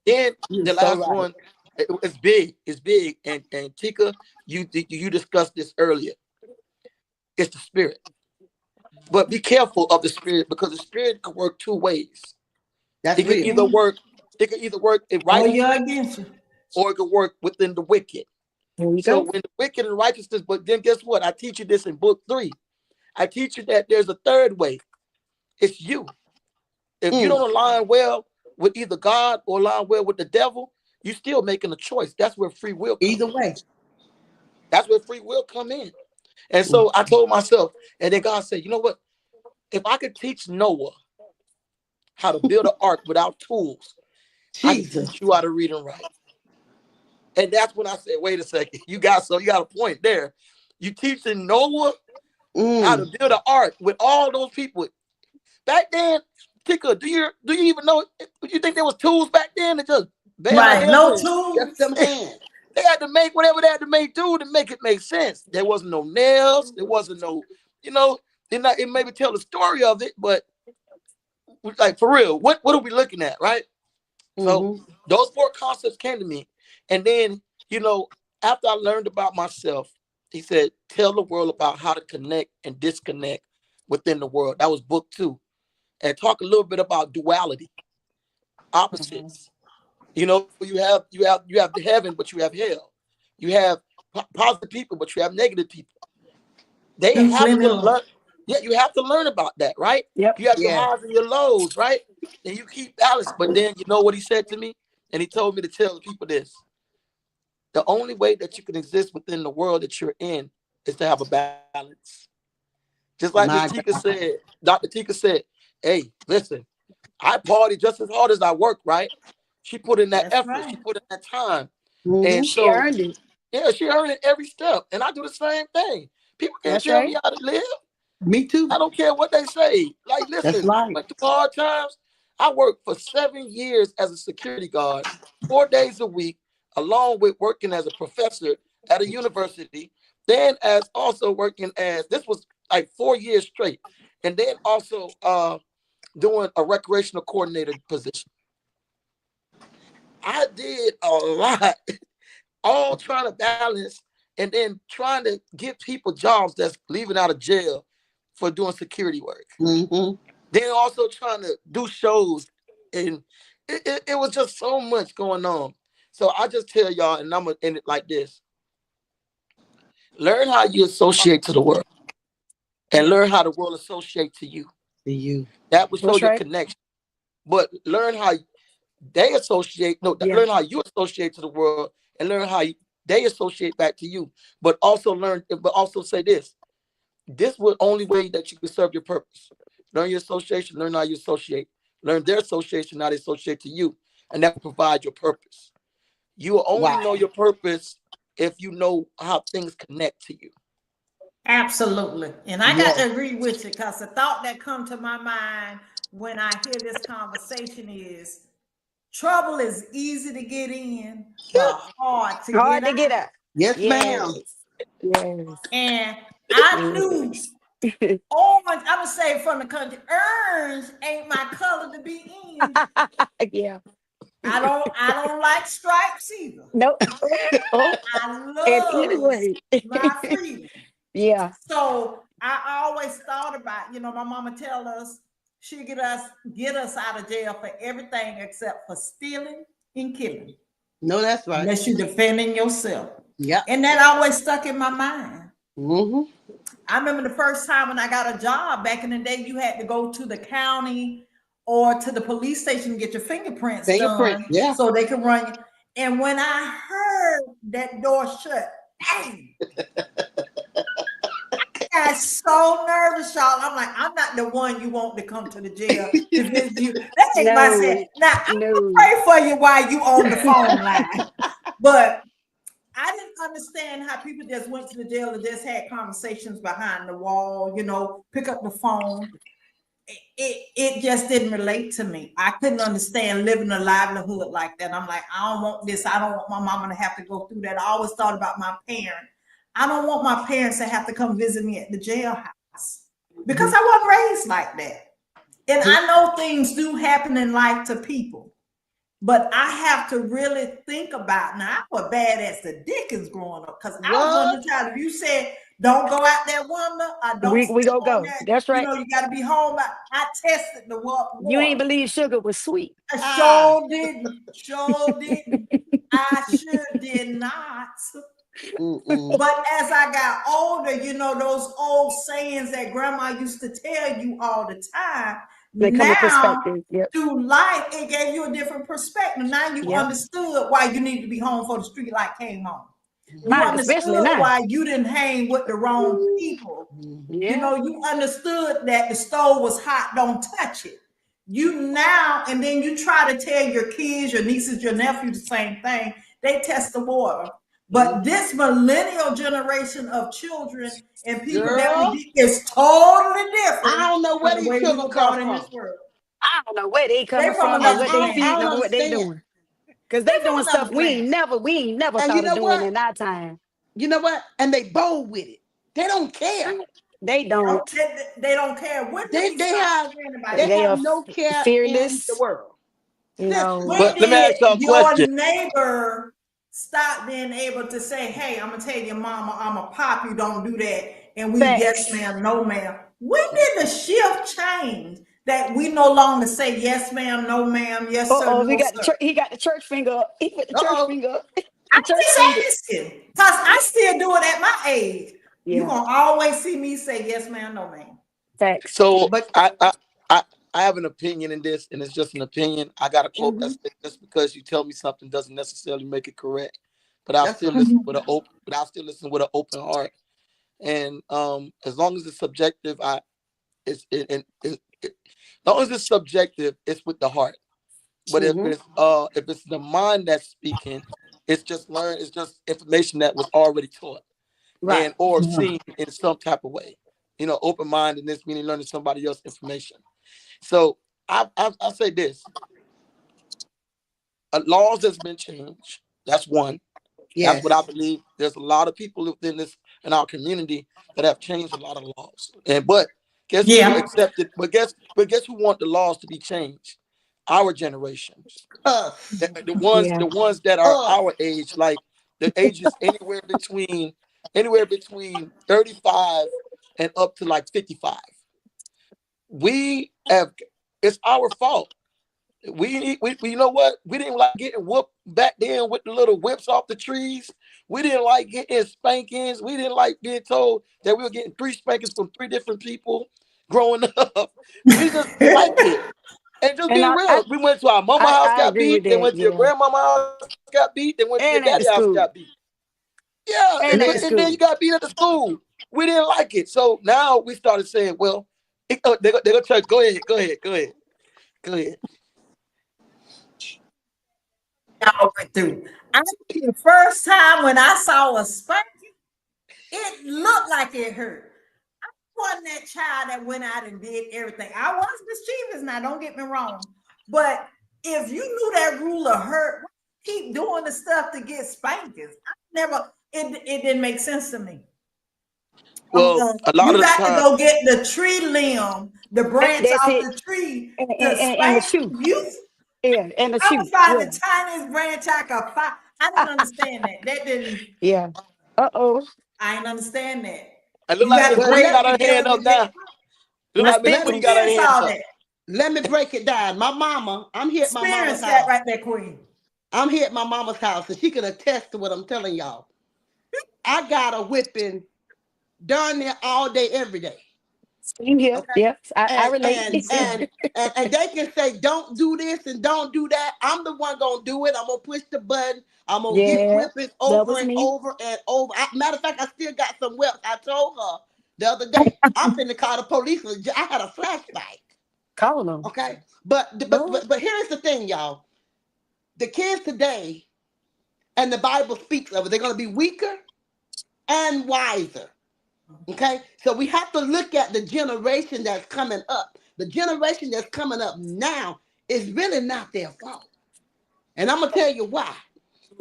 Then the You're last so one, right. it's big. It's big. And Tika, you discussed this earlier. It's the spirit. But be careful of the spirit, because the spirit can work two ways. That's It could real. either work, it could either work in Oh, you're righteousness, against you. or it could work within the wicked. There you So go. when the wicked and righteousness, but then guess what? I teach you this in book 3. I teach you that there's a third way. It's you. If you Mm. don't align well with either God or align well with the devil, you still making a choice. That's where free will come Either in. way. That's where free will come in. And Mm. so I told myself, and then God said, you know what? If I could teach Noah how to build an ark without tools, I could Jesus. teach you how to read and write. And that's when I said, wait a second, you got a point there. You teaching Noah how to Mm. build an ark with all those people. Back then, Tika, do you even know? You think there was tools back then to just bam No, Right. together? No And just tools. them hands. they had to make whatever they had to make do to make it make sense. There wasn't no nails. There wasn't no, you know, it maybe tell the story of it, but like for real, what are we looking at, right? So Mm-hmm. those 4 concepts came to me. And then, after I learned about myself, he said, tell the world about how to connect and disconnect within the world. That was book 2. And talk a little bit about duality, Mhm. opposites. You have the heaven, but you have hell. You have positive people, but you have negative people. They Two have to flaming. learn. Yeah, you have to learn about that, right? Yep. You have your Yes. highs and your lows, right? And you keep balance. But then you know what he said to me? And he told me to tell the people this. The only way that you can exist within the world that you're in is to have a balance. Just like Miss My Tika God. said, Dr. Tika said, hey, listen, I party just as hard as I work, right? She put in that That's effort, she right. put in that time. And Mm-hmm. She so, earned it. yeah, she earned it every step. And I do the same thing. People can't That's tell me right. how to live. Me too. I don't care what they say. Like, That's listen, right. went through hard times. I worked for 7 years as a security guard, 4 days a week, along with working as a professor at a university. Then as also working as, this was like 4 years straight. And then also doing a recreational coordinator position. I did a lot, all trying to balance and then trying to give people jobs that's leaving out of jail for doing security work. Mm-hmm. Then also trying to do shows, and it was just so much going on. So I just tell y'all, and I'm gonna end it like this: learn how you associate to the world, and Yeah. learn how the world associate to you. To you. That will show That's your right. connection. But learn how they associate. No, Yeah. learn how you associate to the world, and learn how they associate back to you. But also learn. But also say this: this will only way that you can serve your purpose. Learn your association, learn how you associate. Learn their association, how they associate to you. And that will provide your purpose. You will only Wow. know your purpose if you know how things connect to you. Absolutely. And I got Yes. to agree with you because the thought that come to my mind when I hear this conversation is trouble is easy to get in, but hard to get Hard to get out. up. Yes, ma'am. Yes. Yes. And I knew Yes. orange, I'm gonna say from the country, orange ain't my color to be in. Yeah. I don't like stripes either. Nope. Oh, I and love anyway. my freedom. Yeah. So I always thought about, my mama tell us she get us out of jail for everything except for stealing and killing, No, that's right. unless you're defending yourself. Yep. And that always stuck in my mind. Mm-hmm. I remember the first time when I got a job back in the day, you had to go to the county or to the police station to get your fingerprints Fingerprint. done Yeah. so they could run you. And when I heard that door shut, dang, I got so nervous, y'all. I'm like, I'm not the one you want to come to the jail to visit you. That ain't my No. set. Now I'm gonna No. pray for you while you on the phone line. But I didn't understand how people just went to the jail and just had conversations behind the wall, pick up the phone. It just didn't relate to me. I couldn't understand living a livelihood like that. I'm like, I don't want this. I don't want my mama to have to go through that. I always thought about my parents. I don't want my parents to have to come visit me at the jailhouse because I wasn't raised like that. And I know things do happen in life to people. But I have to really think about now. I was bad as the Dickens growing up because I was one of What? the child. If you said don't go out that window, I don't We step gonna on go. that. That's You right. know, you got to be home. I tested the You ain't water. believe sugar was sweet. I Ah. sure didn't. Sure didn't. I sure did not. Mm-mm. But as I got older, you know, those old sayings that grandma used to tell you all the time, They come a now perspective. Yep. through life, it gave you a different perspective. Now you Yep. understood why you needed to be home before the street light came on. You Mine, Mm-hmm. especially understood now. why you didn't hang with the wrong people. Mm-hmm. You Yeah. know, you understood that the stove was hot, don't touch it. You now, and then you try to tell your kids, your nieces, your nephews the same thing. They test the water. But Mm-hmm. this millennial generation of children and people that we Girl, get is totally I different don't know from where the these way we children were come brought in from. this world. I don't know where they They coming from from or And another what they I planet. feeding don't or what they understand. doing. Cause They they from doing stuff another planet. we ain't never And you thought of know doing what? in our time. You know what? And they bold with it. They don't care. They don't. They don't care. When did They we they stop have caring about they each They have are other? no care in the fearless. world. No. Senseless. When But let me did ask y'all a your question. neighbor stop being able to say, "Hey, I'm gonna tell your mama, I'm a pop you, don't do that," and we yes Facts. ma'am, no ma'am? When did the shift change that we no longer say yes ma'am, no ma'am, yes sir, Uh-oh, no sir? he got the church finger up. He put the church Uh-oh. finger up. I'm The church just finger. asking because I still do it at my age. You Yeah. gonna always see me say yes ma'am, no ma'am. Facts. So But I I have an opinion in this, and it's just an opinion. I got a quote that mhm, says, "Just because you tell me something doesn't necessarily make it correct, but I'll that's still right. listen with an open, but I'll still listen with an open heart." And as long as it's subjective, as long as it's subjective, it's with the heart. But Mm-hmm. if it's the mind that's speaking, it's just information that was already taught Right. and or seen in some type of way. You know, open mindedness meaning learning somebody else's information. So I say this: laws has been changed. That's one. That's what I Yes. believe. There's a lot of people within this in our community that have changed a lot of laws. And but guess who Yeah. accepted? But guess who want the laws to be changed? Our generations. Us. Yeah. The ones that are Us. our age, like the ages anywhere between 35 and up to like 55. We have it's our fault. We you know what? We didn't like getting whooped back then with the little whips off the trees. We didn't like getting spankings. We didn't like being told that we were getting three spankings from three different people growing up. We just didn't like it. And just And being real, we went to our mama house, I got agree with beat. Then that. went to your Yeah. grandmama house, got beat. Then went to your daddy And house, at the got beat. school. Yeah, And at the and then you school. got beat at the school. We didn't like it. So now we started saying, well, they go church. Go ahead. Y'all went through. I think the first time when I saw a spanking, it looked like it hurt. I wasn't that child that went out and did everything. I was mischievous now, don't get me wrong. But if you knew that ruler hurt, keep doing the stuff to get spankings. I never, it didn't make sense to me. Well, a lot You of the got to time, go get the tree limb, the branch That's off it. the tree to And the spank shoe. you. Yeah. And the I was shoe. finding Yeah. the tiniest branch I could find. I didn't understand that. That didn't. Yeah. Uh-oh. I didn't understand that. it look You like got Miss to Well, Woody break let got her together hand to up get. now. Look My like Miss let Woody me stepson. got her Experience hands all up. that. let me break it down. My mama, I'm here at my mama's Experience that house. right there, Queen. I'm here at my mama's house, and she can attest to what I'm telling y'all. I got a whipping darn near all day, every day. Same here. Okay. Yes. I And relate. and and and they can say don't do this and don't do that. I'm the one gonna do it. I'm gonna push the button. I'm gonna get Yeah. whippings That over was and me. over and over. Matter of fact, I still got some whips. I told her the other day I'm finna call the police. I had a flashback. Call them. Okay, but here's the thing, y'all. The kids today, and the Bible speaks of it. They're gonna be weaker and wiser. Okay, so we have to look at the generation that's coming up. The generation that's coming up now is really not their fault. And I'm gonna tell you why.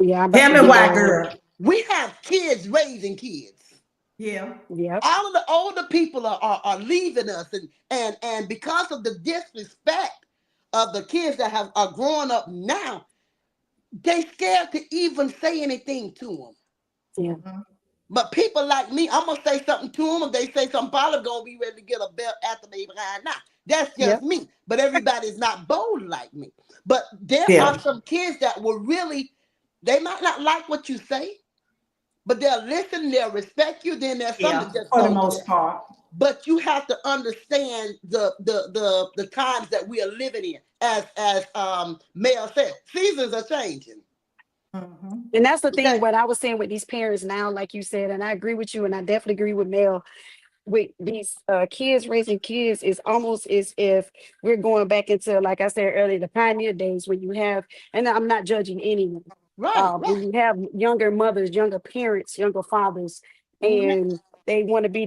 Yeah, I'm about Tell to me get why, on. girl. We have kids raising kids. Yeah. Yep. All of the older people are leaving us, and because of the disrespect of the kids that are growing up now, they scared to even say anything to them. Yeah. Mhm. But people like me, I'm gonna say something to them. If they say something, probably gonna be ready to get a belt after they behind. Now, that's just Yep. me. But everybody's not bold like me. But there Yeah. are some kids that will really, they might not like what you say, but they'll listen, they'll respect you. Then there's some Yeah. that just For the don't most care. part. But you have to understand the times that we are living in. As Mel said, seasons are changing. Mhm. And that's the thing, Okay, what I was saying with these parents now, like you said, and I agree with you, and I definitely agree with Mel. With these kids raising kids is almost as if we're going back into, like I said earlier, the pioneer days when you have, and I'm not judging anyone, right, when right. you have younger mothers, younger parents, younger fathers, Hmm. and they want to be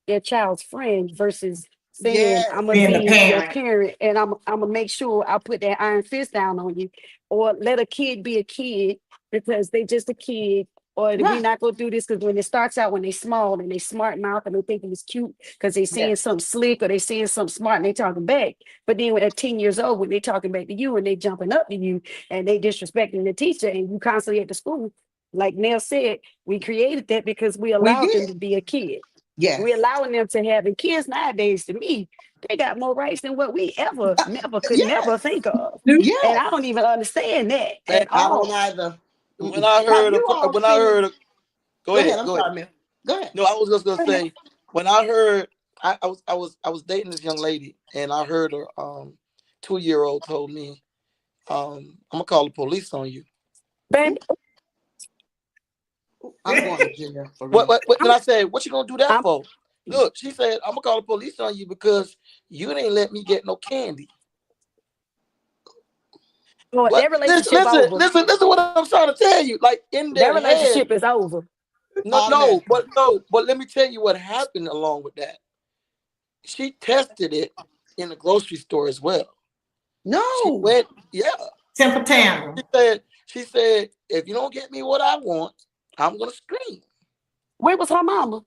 their child's friend versus saying, Yes, I'm gonna Being the be your parent. parent and I'm gonna make sure I put that iron fist down on you, or let a kid be a kid because they just a kid, or we right. not gonna do this because when it starts out when they small and they smart mouth and they thinking it's cute because they saying Yes, something slick or they saying something smart and they talking back. But then when they're 10 years old, when they talking back to you and they jumping up to you and they disrespecting the teacher and you constantly at the school, like Nell said, we created that because we we allowed them did. to be a kid. We Yes. allowing them to have, and kids nowadays, to me, they got more rights than what we ever, never could never Yes. think of. And I Yes. don't even understand that Man, at I don't all. either. when Mm-mm. I Have heard you all when I seen? heard go Go ahead. ahead, I'm go ahead. sorry, man. Go ahead. No, I was just gonna say when I heard I was dating this young lady and I heard her 2-year old told me I'm gonna call the police on you. Baby, Ooh, ooh, I'm going to jail for What real. what, what then I'm, I said, what you gonna do that I'm, for? Look, she said, I'm gonna call the police on you because you didn't let me get no candy. well, But their relationship over. listen what I'm trying to tell you. Like in their Their head, relationship is over. Automatically. no, but let me tell you what happened along with that. She tested it in the grocery store as well. She No. went, yeah. Temper She tantrum. said, she said, if you don't get me what I want, I'm gonna scream. Where was her mama?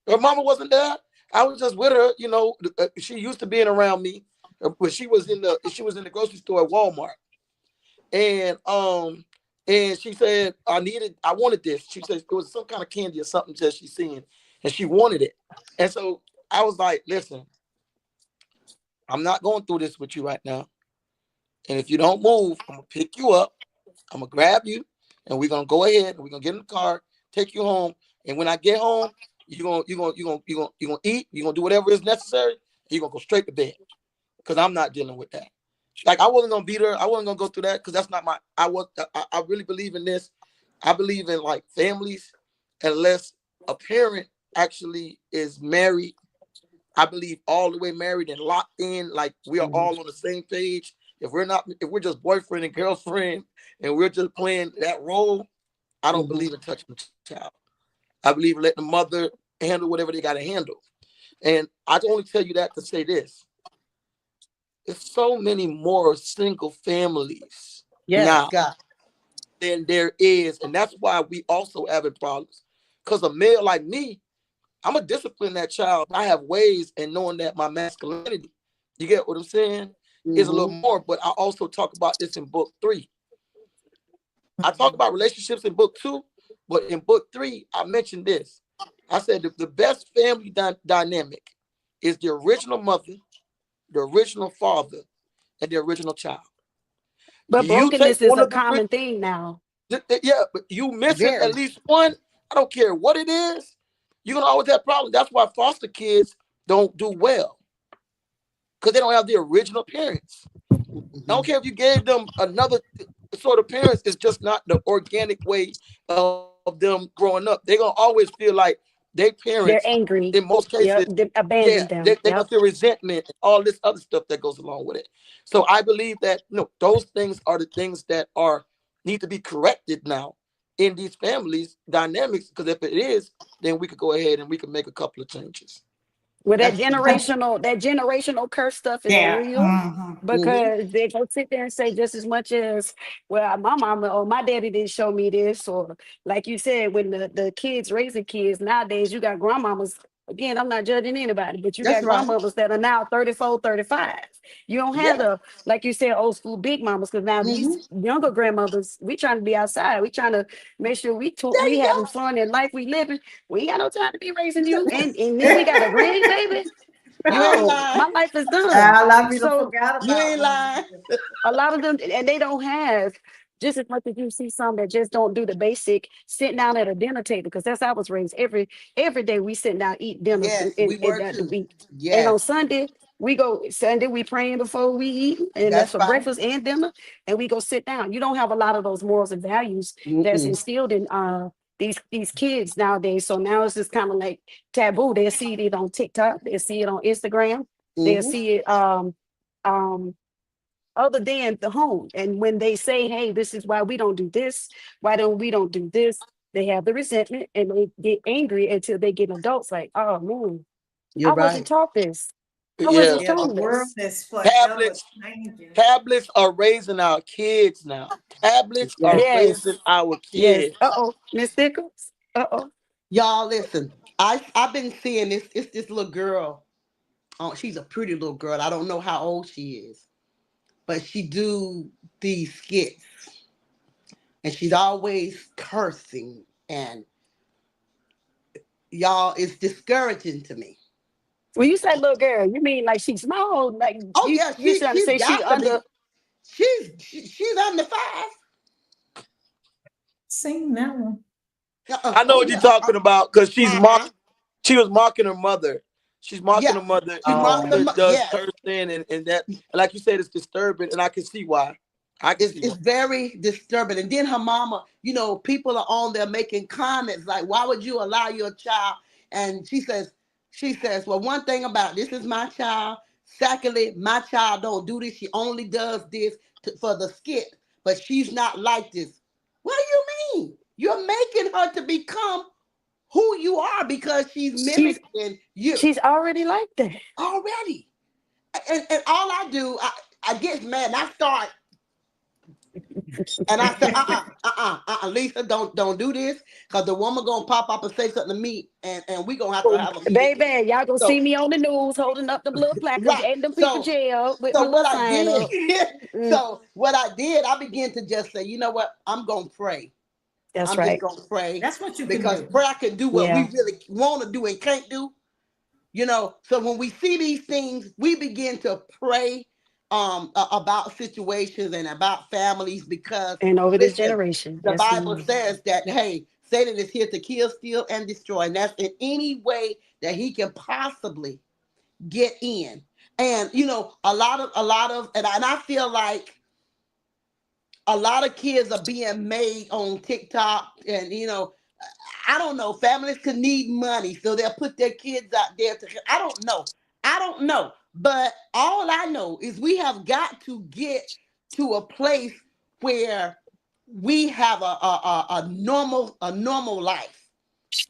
Her mama wasn't there. I was just with her. She used to being around me, but she was in the grocery store at Walmart, and she said I wanted this. She said it was some kind of candy or something that she seen, and she wanted it. And so I was like, listen, I'm not going through this with you right now. And if you don't move, I'm gonna pick you up. I'm gonna grab you, and we're gonna go ahead and we're gonna get in the car, take you home. And when I get home, you're gonna eat. You're gonna do whatever is necessary. You're gonna go straight to bed because I'm not dealing with that. Like I wasn't gonna beat her. I wasn't gonna go through that because that's not my. I really believe in this. I believe in like families, unless a parent actually is married. I believe all the way married and locked in, like we are Mhm. all on the same page. If we're just boyfriend and girlfriend, and we're just playing that role, I don't Mhm. believe in touching the child. I believe in letting the mother handle whatever they got to handle. And I only tell you that to say this: there's so many more single families Yes, now God. than there is, and that's why we also having problems. Because a male like me, I'm gonna discipline that child. I have ways and knowing that my masculinity, you get what I'm saying, is a little Hmm. more. But I also talk about this in book 3. I talk about relationships in book 2, but in book 3, I mentioned this. I said the best family dynamic is the original mother, the original father, and the original child. But You take brokenness is one a of the common thing now. yeah, but you missing at Very. least one. I don't care what it is. You're gonna always have problems. That's why foster kids don't do well because they don't have the original parents. I don't Mhm. care if you gave them another sort of parents. It's just not the organic way of them growing up. They're gonna always feel like they parents, They're in angry. most cases, Yep. They yeah, abandoned they're them. gonna Yep. feel resentment and all this other stuff that goes along with it. So I believe that those things are the things that are need to be corrected now in these families dynamics. Because if it is, then we could go ahead and we can make a couple of changes. Well, That's true. that generational curse stuff is Yeah. real Mhm. Hmm. because they go sit there and say just as much as, well, my mama or my daddy didn't show me this, or like you said, when the kids raising kids nowadays, you got grandmamas again, I'm not judging anybody, but you That's got right. grandmothers that are now 34, 35. You don't have Yeah. the, like you said, old school big mamas, because now these Mm-hmm. younger grandmothers, we trying to be outside. We trying to make sure There we you having go. fun in life we living. We ain't got no time to be raising you. And then we got a grandbaby. You ain't No, lying. my life is done. I love you to So forgot You about ain't me. lying. a lot of them, and they don't have just as much as you see some that just don't do the basic sitting down at a dinner table, because that's how I was raised. Every day we sit down eat dinner Yes, we in were that the too. week. And Yes, on Sunday we praying before we eat, and that's that's for right. breakfast and dinner. And we go sit down. You don't have a lot of those morals and values that's Mm-mm. instilled in these kids nowadays. So now it's just kind of like taboo. They'll see it on TikTok, they'll see it on Instagram, they'll Mm-hmm. see it um other than the home. And when they say, hey, this is why we don't do this, why don't we don't do this, they have the resentment and they get angry until they get adults like, oh man, You're I wasn't right. taught this. I Yeah. wasn't Yeah, the shown world this. is forever Tablets, changing. tablets are raising our kids now. Tablets are Yes. raising Yes. our Yes. kids. Uh-oh. Miss Thickums. Uh-oh. Y'all listen. I've been seeing this. It's this little girl. Oh, she's a pretty little girl. I don't know how old she is, but she do these skits, and she's always cursing. And y'all, it's discouraging to me. When you say little girl, you mean like she's small? Like Oh yeah, you trying to she's say she got to under be. She's under five. Sing that one. I know Oh what you're yeah. talking about because Uh-huh. she was mocking her mother. She's mocking Yeah. her mother, She's and her mocking Oh, the mother does yes. cursing, and that, like you said, it's disturbing, and I can see why. I can see why. It's very disturbing. And then her mama, people are on there making comments like, "Why would you allow your child?" And she says, "Well, one thing about this is my child. Secondly, my child don't do this. She only does this for the skit, but she's not like this." What do you mean? You're making her to become who you are because she's she's mimicking you she's already like that. already. And all I do, I get mad and I start. And I said, Lisa, don't do this, because the woman gonna pop up and say something to me, and we gonna have to Oh, have a meeting. baby, y'all gonna see So me on the news holding up the blue placards right, and them people so jail with my so little what I sign up. did, Mm, I began to just say, you know what, I'm gonna pray. that's I'm just right. gonna pray that's what you can because do. prayer can do what we Yeah. really want to do and can't do. So when we see these things, we begin to pray about situations and about families, because And over this listen, generation. the Yes, Bible ma'am. says that, hey, Satan is here to kill, steal, and destroy, and that's in any way that he can possibly get in. And a lot of and I feel like a lot of kids are being made on TikTok, and I don't know. Families could need money, so they'll put their kids out there. I don't know. I don't know. But all I know is we have got to get to a place where we have a normal life.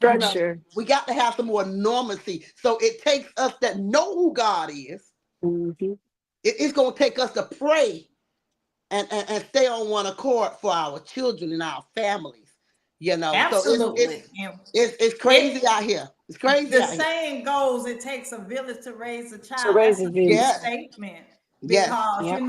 You know, Structure. we got to have some more normalcy. So it takes us that know who God is. Mhm. It's going to take us to pray and stay on one accord for our children and our families. So it's Absolutely. it's And it's it's it crazy out here. It's crazy the out here. saying goes, it takes a village to raise a To child. raise That's a a true village. Yes, statement. yes, Because Yep.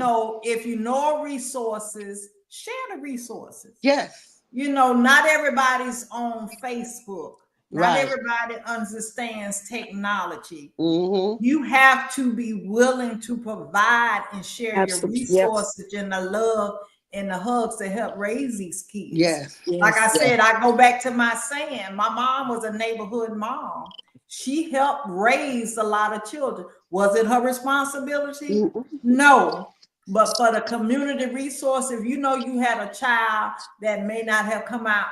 if you know resources, share the resources. yes. Not everybody's on Facebook. Not Right. everybody understands technology. Mm-hmm. You have to be willing to provide and share your Absolutely. Yep. resources and the love and the hugs to help raise these kids. Yes. Like I Yes. Yes. said, I go back to my saying, my mom was a neighborhood mom. She helped raise a lot of children. Was it her responsibility? Mm-mm. No. But for the community resource, if you had a child that may not have come out,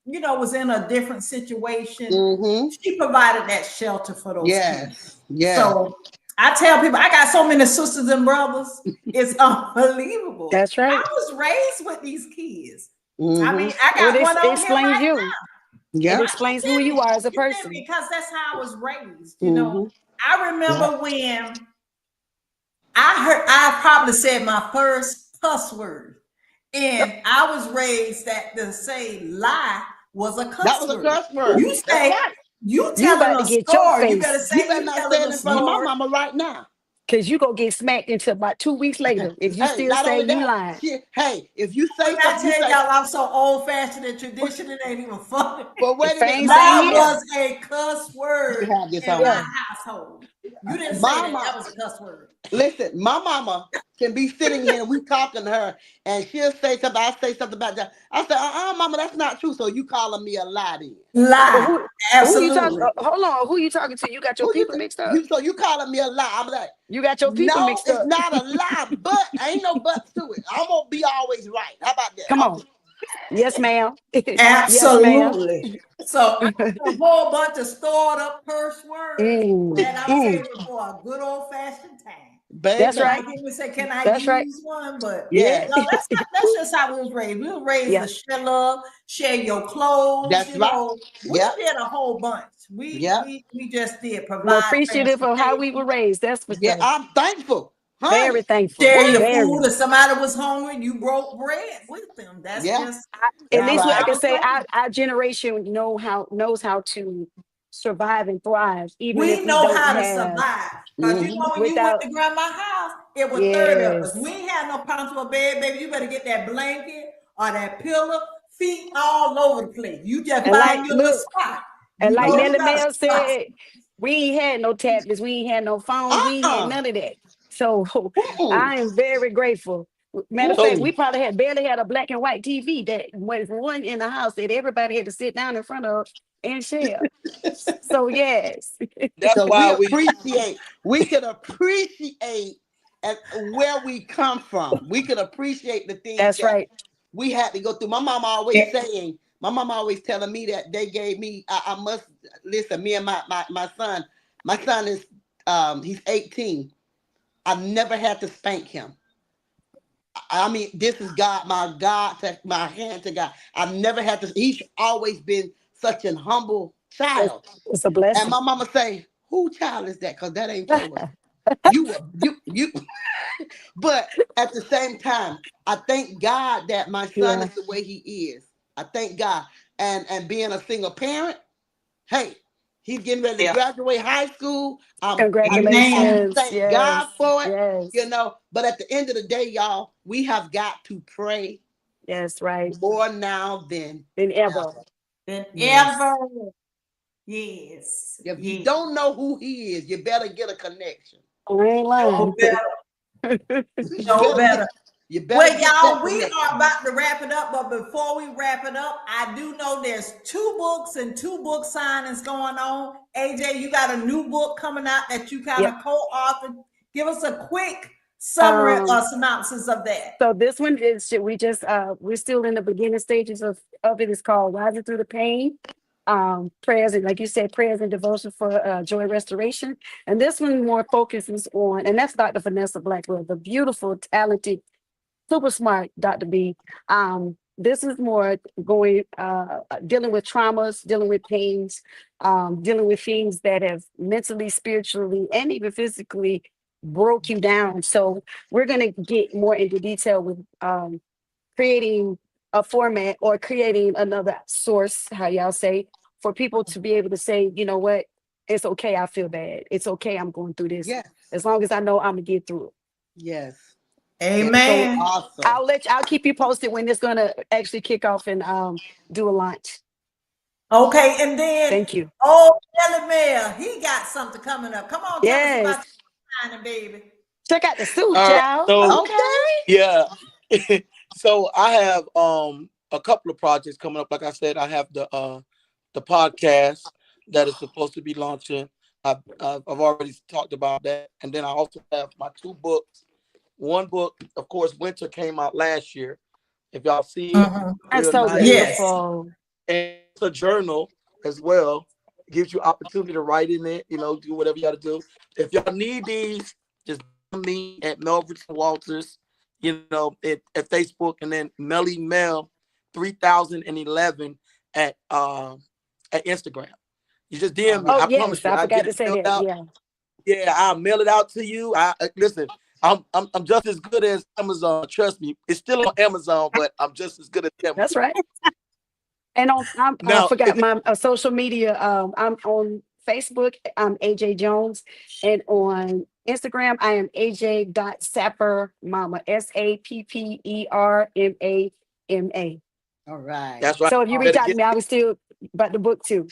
was in a different situation, Mm-hmm. she provided that shelter for those kids. Yes. Yes. So I tell people, I got so many sisters and brothers. It's unbelievable. That's I right. was raised with these kids. I mean, Mm-hmm. I Well, got this one on here explains right you. It Yep. now. explains who you are as a You feel me? person. Because that's how I was raised. Mm-hmm. I Yep. remember when I probably said my first cuss word. And I was raised that to say lie was a That cuss was a word. curse word. You That's say, right. You You telling about a to get your story. You better face. say You better you not say telling it a in front of my story. mama right now. Cause you gonna get smacked into about 2 weeks later if you Hey, still not say only you that, lying. hey, if you When say I something, you tell say, y'all I'm so old fashioned and tradition, it ain't even funny. well, The wait a minute, fangs my ain't That here. mama, was a cuss you can word have this in on. my Yeah. household. You didn't say My that. mama, That was a cuss word. listen, my mama can be sitting here and we talking to her and she'll say something. I say something about that. I say, mama, that's not true. So you calling me a lie then. But Lie. who you talking? Absolutely. Hold on. Who you talking to? You got your Who you people think? mixed up. So you calling me a lie? I'm like, You got your people no, mixed it's up. not a lie, but ain't no buts to it. I'm gonna be always right. How about that? Come on. Yes, ma'am. Yes, ma'am. Absolutely. So I got a whole bunch of stored up curse words that I'm Mm. saving for a good old fashioned time. That's Baby, Now right. people say, "Can I That's right. use one?" But Yeah. yes, no, that's just how we was raised. We were raised Yeah. to share love, share your clothes. that's You right. know, we Yep, did a whole bunch. We yep, we we just did I'm provide appreciative of how we were transportation, raised. That's for yeah. sure. I'm thankful, honey. Very thankful. share your What? food. Very. If somebody was hungry, you broke bread with them. That's Yeah, just At that's how least I right. can I was say raised. our generation knows how to survive and thrive, even if We we know don't how to have survive. Because you Hmm. know, when you went without. to grandma's house, it was 30 of us. We Yes. ain't had no comfortable bed, baby. You better get that blanket or that pillow, feet all over the place. You just And find like your little look, spot. and You like know Yeah. you Nelly got a Mel spot. said, we ain't had no tablets, we ain't had no phones, we ain't had Uh-uh. none of that. So Mm-mm. I am very grateful. Matter of fact, Mm-mm. we probably had barely had a black and white TV that was one in the house that everybody had to sit down in front of and share. So yes, That's So why we we can appreciate at where we come from. We can appreciate the things that's that right. we had to go through. My mom always telling me that they gave me, I must listen, me and my son is, he's 18. I've never had to spank him. I mean, this is God, my hand to God. I've never had to, he's always been such an humble It's, child. it's a And blessing. my mama say, who child is that? Because that ain't yours. You. But at the same time, I thank God that my son Yeah. is the way he is. I thank God. And being a single parent, hey, he's getting ready to Yeah. graduate high school. I Amen. Congratulations. thank Yes. God for it, Yes. But at the end of the day, y'all, we have got to pray Yes. Right. more now than Than ever. ever. Than Yes. ever. Yes. If you Yes. don't know who he is, you better get a connection. I ain't No lying. better. You No better get better. you better Well, get that y'all, we connection. are about to wrap it up, but before we wrap it up, I do know there's 2 books and 2 book signings going on. AJ, you got a new book coming out that you kind Yep. of co-authored. Give us a quick summary or Um, synopsis of that. so this one is we just we're still in the beginning stages of it. It's called Rising Through the Pain. Prayers and like you said, prayers and devotion for joy restoration. And this one more focuses on, and that's Dr. Vanessa Blackwell, the beautiful, talented, super smart Dr. B. This is more going dealing with traumas, dealing with pains, dealing with things that have mentally, spiritually, and even physically broke you down. So we're going to get more into detail with creating a format or creating another source, how y'all say, for people to be able to say, you know what, it's okay, I feel bad. It's okay, I'm going through this. Yes. As long as I know I'm gonna get through it. Yes. That's so Amen. awesome. I'll keep you posted when it's gonna actually kick off and do a launch. Okay, and then Thank you. Nelly Mail, he got something coming up. Come on, tell us about Yes. your signing, baby. Check out the suit, all right. y'all. So Okay. Okay. yeah. So I have a couple of projects coming up. Like I said, I have the podcast that is supposed to be launching. I've already talked about that, and then I also have my 2 books. One book, of course, Winter came out last year. If y'all see it, Mhm. That's real so nice, Yes. beautiful. and it's a journal as well. It gives you opportunity to write in it. Do whatever you got to do. If y'all need these, just DM me at Melverton Walters. At Facebook, and then Melly Mel 3011 at Instagram. You just All DM me. right. Oh I promise yes, you, I I'll forgot get to it say filled that. out. Yeah. Yeah, I'll mail it out to you. I listen. I'm just as good as Amazon. Trust me, it's still on Amazon, but I'm just as good as That's Amazon. right. And I Now, forgot my social media. I'm on Facebook. I'm AJ Jones, and on Instagram I am AJ Sapper Mama, SAPPERMAMA. All right. that's right. So if you Better reach out to get. me, I was still about the book too.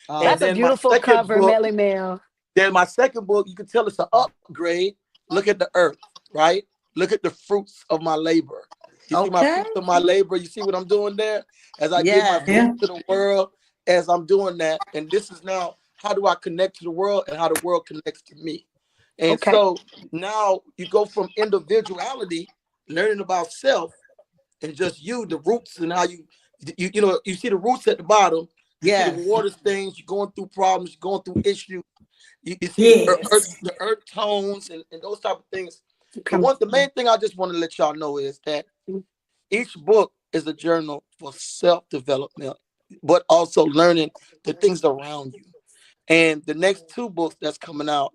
And That's a Awesome. then my beautiful second cover, book, Melly Mel. then my second book, you can tell it's an upgrade. Look at the earth, right? Look at the fruits of my labor. You see my Okay. fruits of my labor. You see what I'm doing there? As I give my Yes. fruits Yeah. to the world, as I'm doing that. And this is now how do I connect to the world and how the world connects to me. And Okay. so now you go from individuality, learning about self, and just you, the roots and how you know, you see the roots at the bottom. You see the Yes. water stains. You're going through problems. You're going through issues. You see Yes. the earth tones and those type of things. Come. The main thing I just want to let y'all know is that each book is a journal for self development, but also learning the things around you. And the next two books that's coming out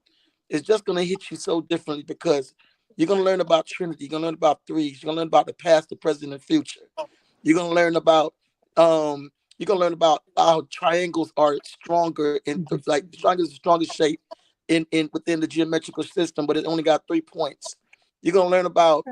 is just gonna hit you so differently because you're gonna learn about Trinity. You're gonna learn about threes. You're gonna learn about the past, the present, and future. You're gonna learn about um how triangles are stronger in like triangles is the strongest shape in within the geometrical system, but it only got 3 points. You're gonna learn about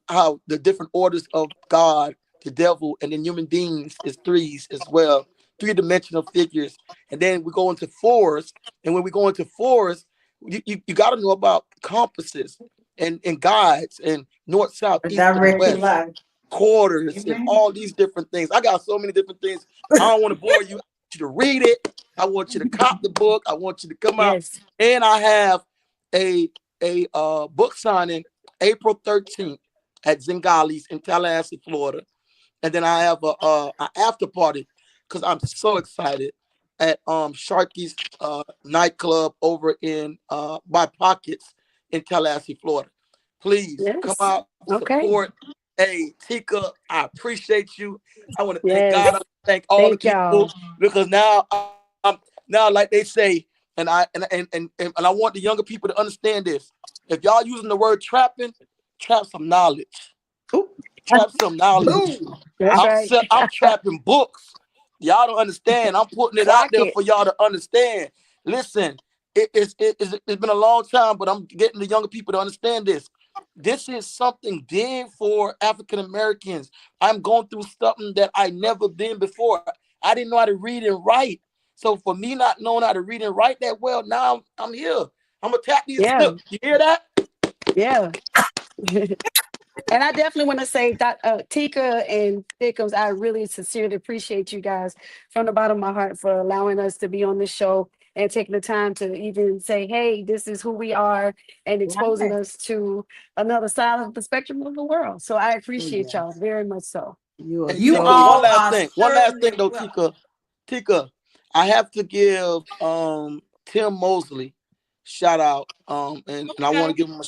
how the different orders of God, the devil, and then human beings is threes as well, three-dimensional figures. And then we go into fours, and when we go into fours, you got to know about compasses and guides and north, south, The east, and directed west life. quarters and Amen. all these different things. I got so many different things. I don't want to bore you. I want you to read it. I want you to cop the book. I want you to come out. Yes. And I have a book signing April 13th at Zingali's in Tallahassee, Florida. And then I have a after party because I'm so excited at Sharky's nightclub over in by Pockets in Tallahassee, Florida. Please come Yes. out, Okay. support. Hey, Tika, I appreciate you. I want to thank God. I Yes. thank all the Thank people y'all. because now now like they say, and I want the younger people to understand this. If y'all using the word trapping, trap some knowledge. Ooh. Trap some knowledge. Ooh. That's right. I'm trapping books. Y'all don't understand. I'm putting it out Clock there it. for y'all to understand. Listen, it's been a long time, but I'm getting the younger people to understand this. This is something big for African Americans. I'm going through something that I never been before. I didn't know how to read and write. So for me not knowing how to read and write that well, now I'm here. I'm gonna tap these. Yeah. Look, you hear that? Yeah. And I definitely want to say that Tika and Thickums, I really sincerely appreciate you guys from the bottom of my heart for allowing us to be on this show and taking the time to even say, hey, this is who we are and exposing Right. us to another side of the spectrum of the world. So I Oh, appreciate y'all yes. very much so. You are Hey, You Tika, so one all last are thing. One last thing certainly though, welcome. Tika. Tika, I have to give Tim Mosley shout out. And I want to Okay. give him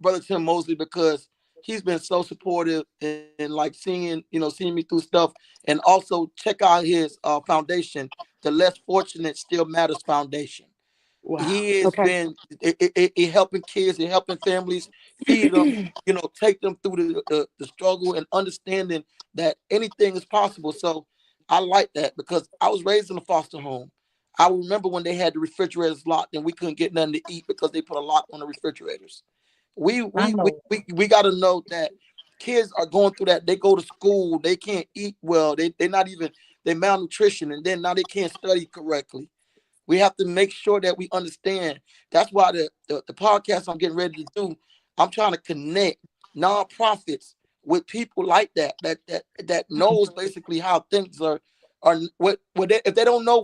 brother Tim Mosley because he's been so supportive and like seeing me through stuff. And also check out his foundation, the Less Fortunate Still Matters Foundation. wow. He has Okay. been helping kids and helping families, feed them, take them through the struggle and understanding that anything is possible. So I like that because I was raised in a foster home. I remember when they had the refrigerators locked and we couldn't get nothing to eat because they put a lock on the refrigerators. We I we we know. we got to know that kids are going through that. They go to school, they can't eat well. They're not even they malnutrition, and then now they can't study correctly. We have to make sure that we understand. That's why the podcast I'm getting ready to do, I'm trying to connect nonprofits with people like that knows basically how things are what they, if they don't know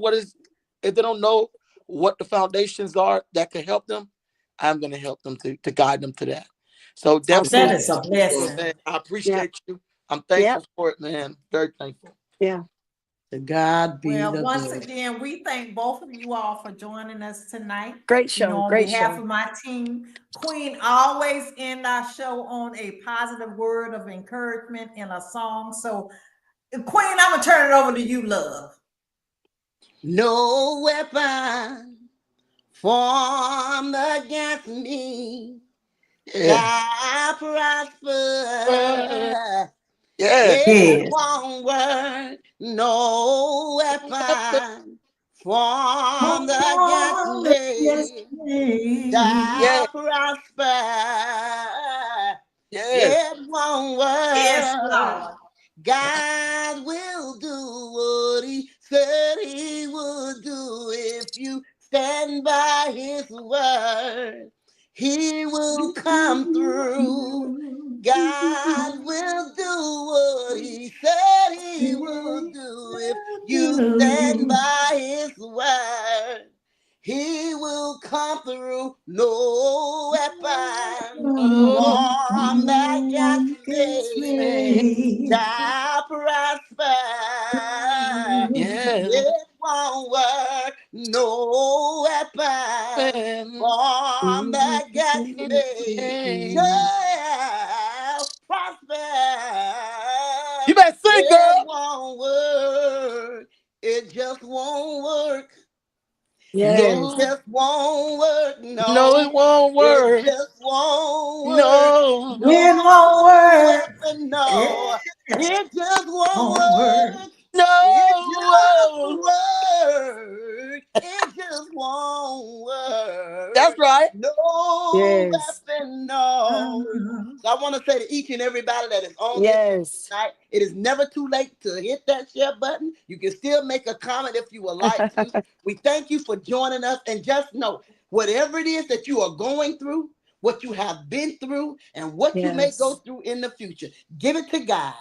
what the foundations are that can help them, I'm gonna help them to guide them to that. So That definitely, is a well, blessing. man, I Yeah. appreciate you. I'm Yeah. thankful for it, man. Very thankful. Yeah. To God be Well, the once glory. again, we thank both of you all for joining us tonight. Great You know, show. on Great behalf show. of my team, Queen always end our show on a positive word of encouragement in a song. So, Queen, I'm gonna turn it over to you, love. No weapon formed against me Yeah. shall prosper. Yeah. It Yes. won't work. No weapon formed against Oh, yes, me Yeah. shall prosper. Yes. It won't yes, work. Lord. God will do what he said he would do if you stand by his word. He will come through. God will do what he said he will do if you stand by his word. He will come through. No weapon Oh, formed against Against me me. shall prosper. yeah. It won't work. No weapon Man. formed against me shall prosper. You better sing, It girl. won't work. It just won't work. It Yes. No, just won't work. no, No, it won't it work. just won't work. No, It won't No work. weapon, It no. It just won't won't work. work. It just no. work. It just won't That's work. right. No Yes. weapon, no. So I want to say to each and everybody that is on this line Yes. tonight, it is never too late to hit that share button. You can still make a comment if you would like to. We thank you for joining us. And just know, whatever it is that you are going through, what you have been through, and what you may go Yes. through in the future, give it to God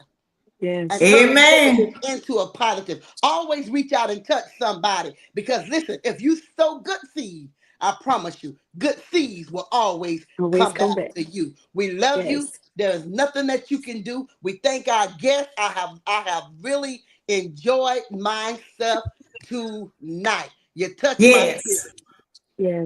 and Yes. turn the Amen. negative into a positive. Always reach out and touch somebody. Because listen, if you sow good seeds, I promise you, good seeds will always Always come come back back. to you. We love you. Yes. There is nothing that you can do. We thank our guests. I have really enjoyed myself tonight. You touch my spirit. Yes.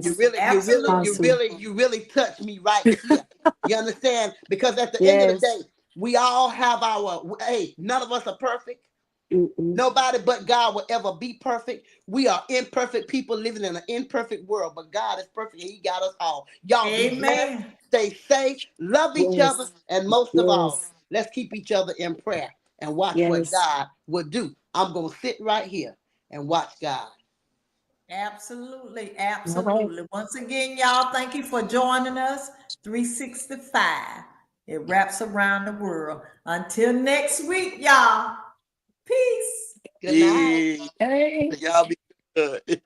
You Yes. really, you really, you Absolutely. Awesome. really, you really touch me right here. You understand? Because at the end of the Yes. day, we all have our, hey, none of us are perfect. Mm-mm. Nobody but God will ever be perfect. We are imperfect people living in an imperfect world, but God is perfect and he got us all. Y'all be blessed, Amen. stay safe, love each other, Yes. and most of all, Yes. let's keep each other in prayer and watch what Yes. God will do. I'm going to sit right here and watch God. Absolutely. All right. Absolutely. Once again, y'all, thank you for joining us. 365. It wraps around the world. Until next week, y'all. Peace. Good night. Yeah. Hey. Y'all be good.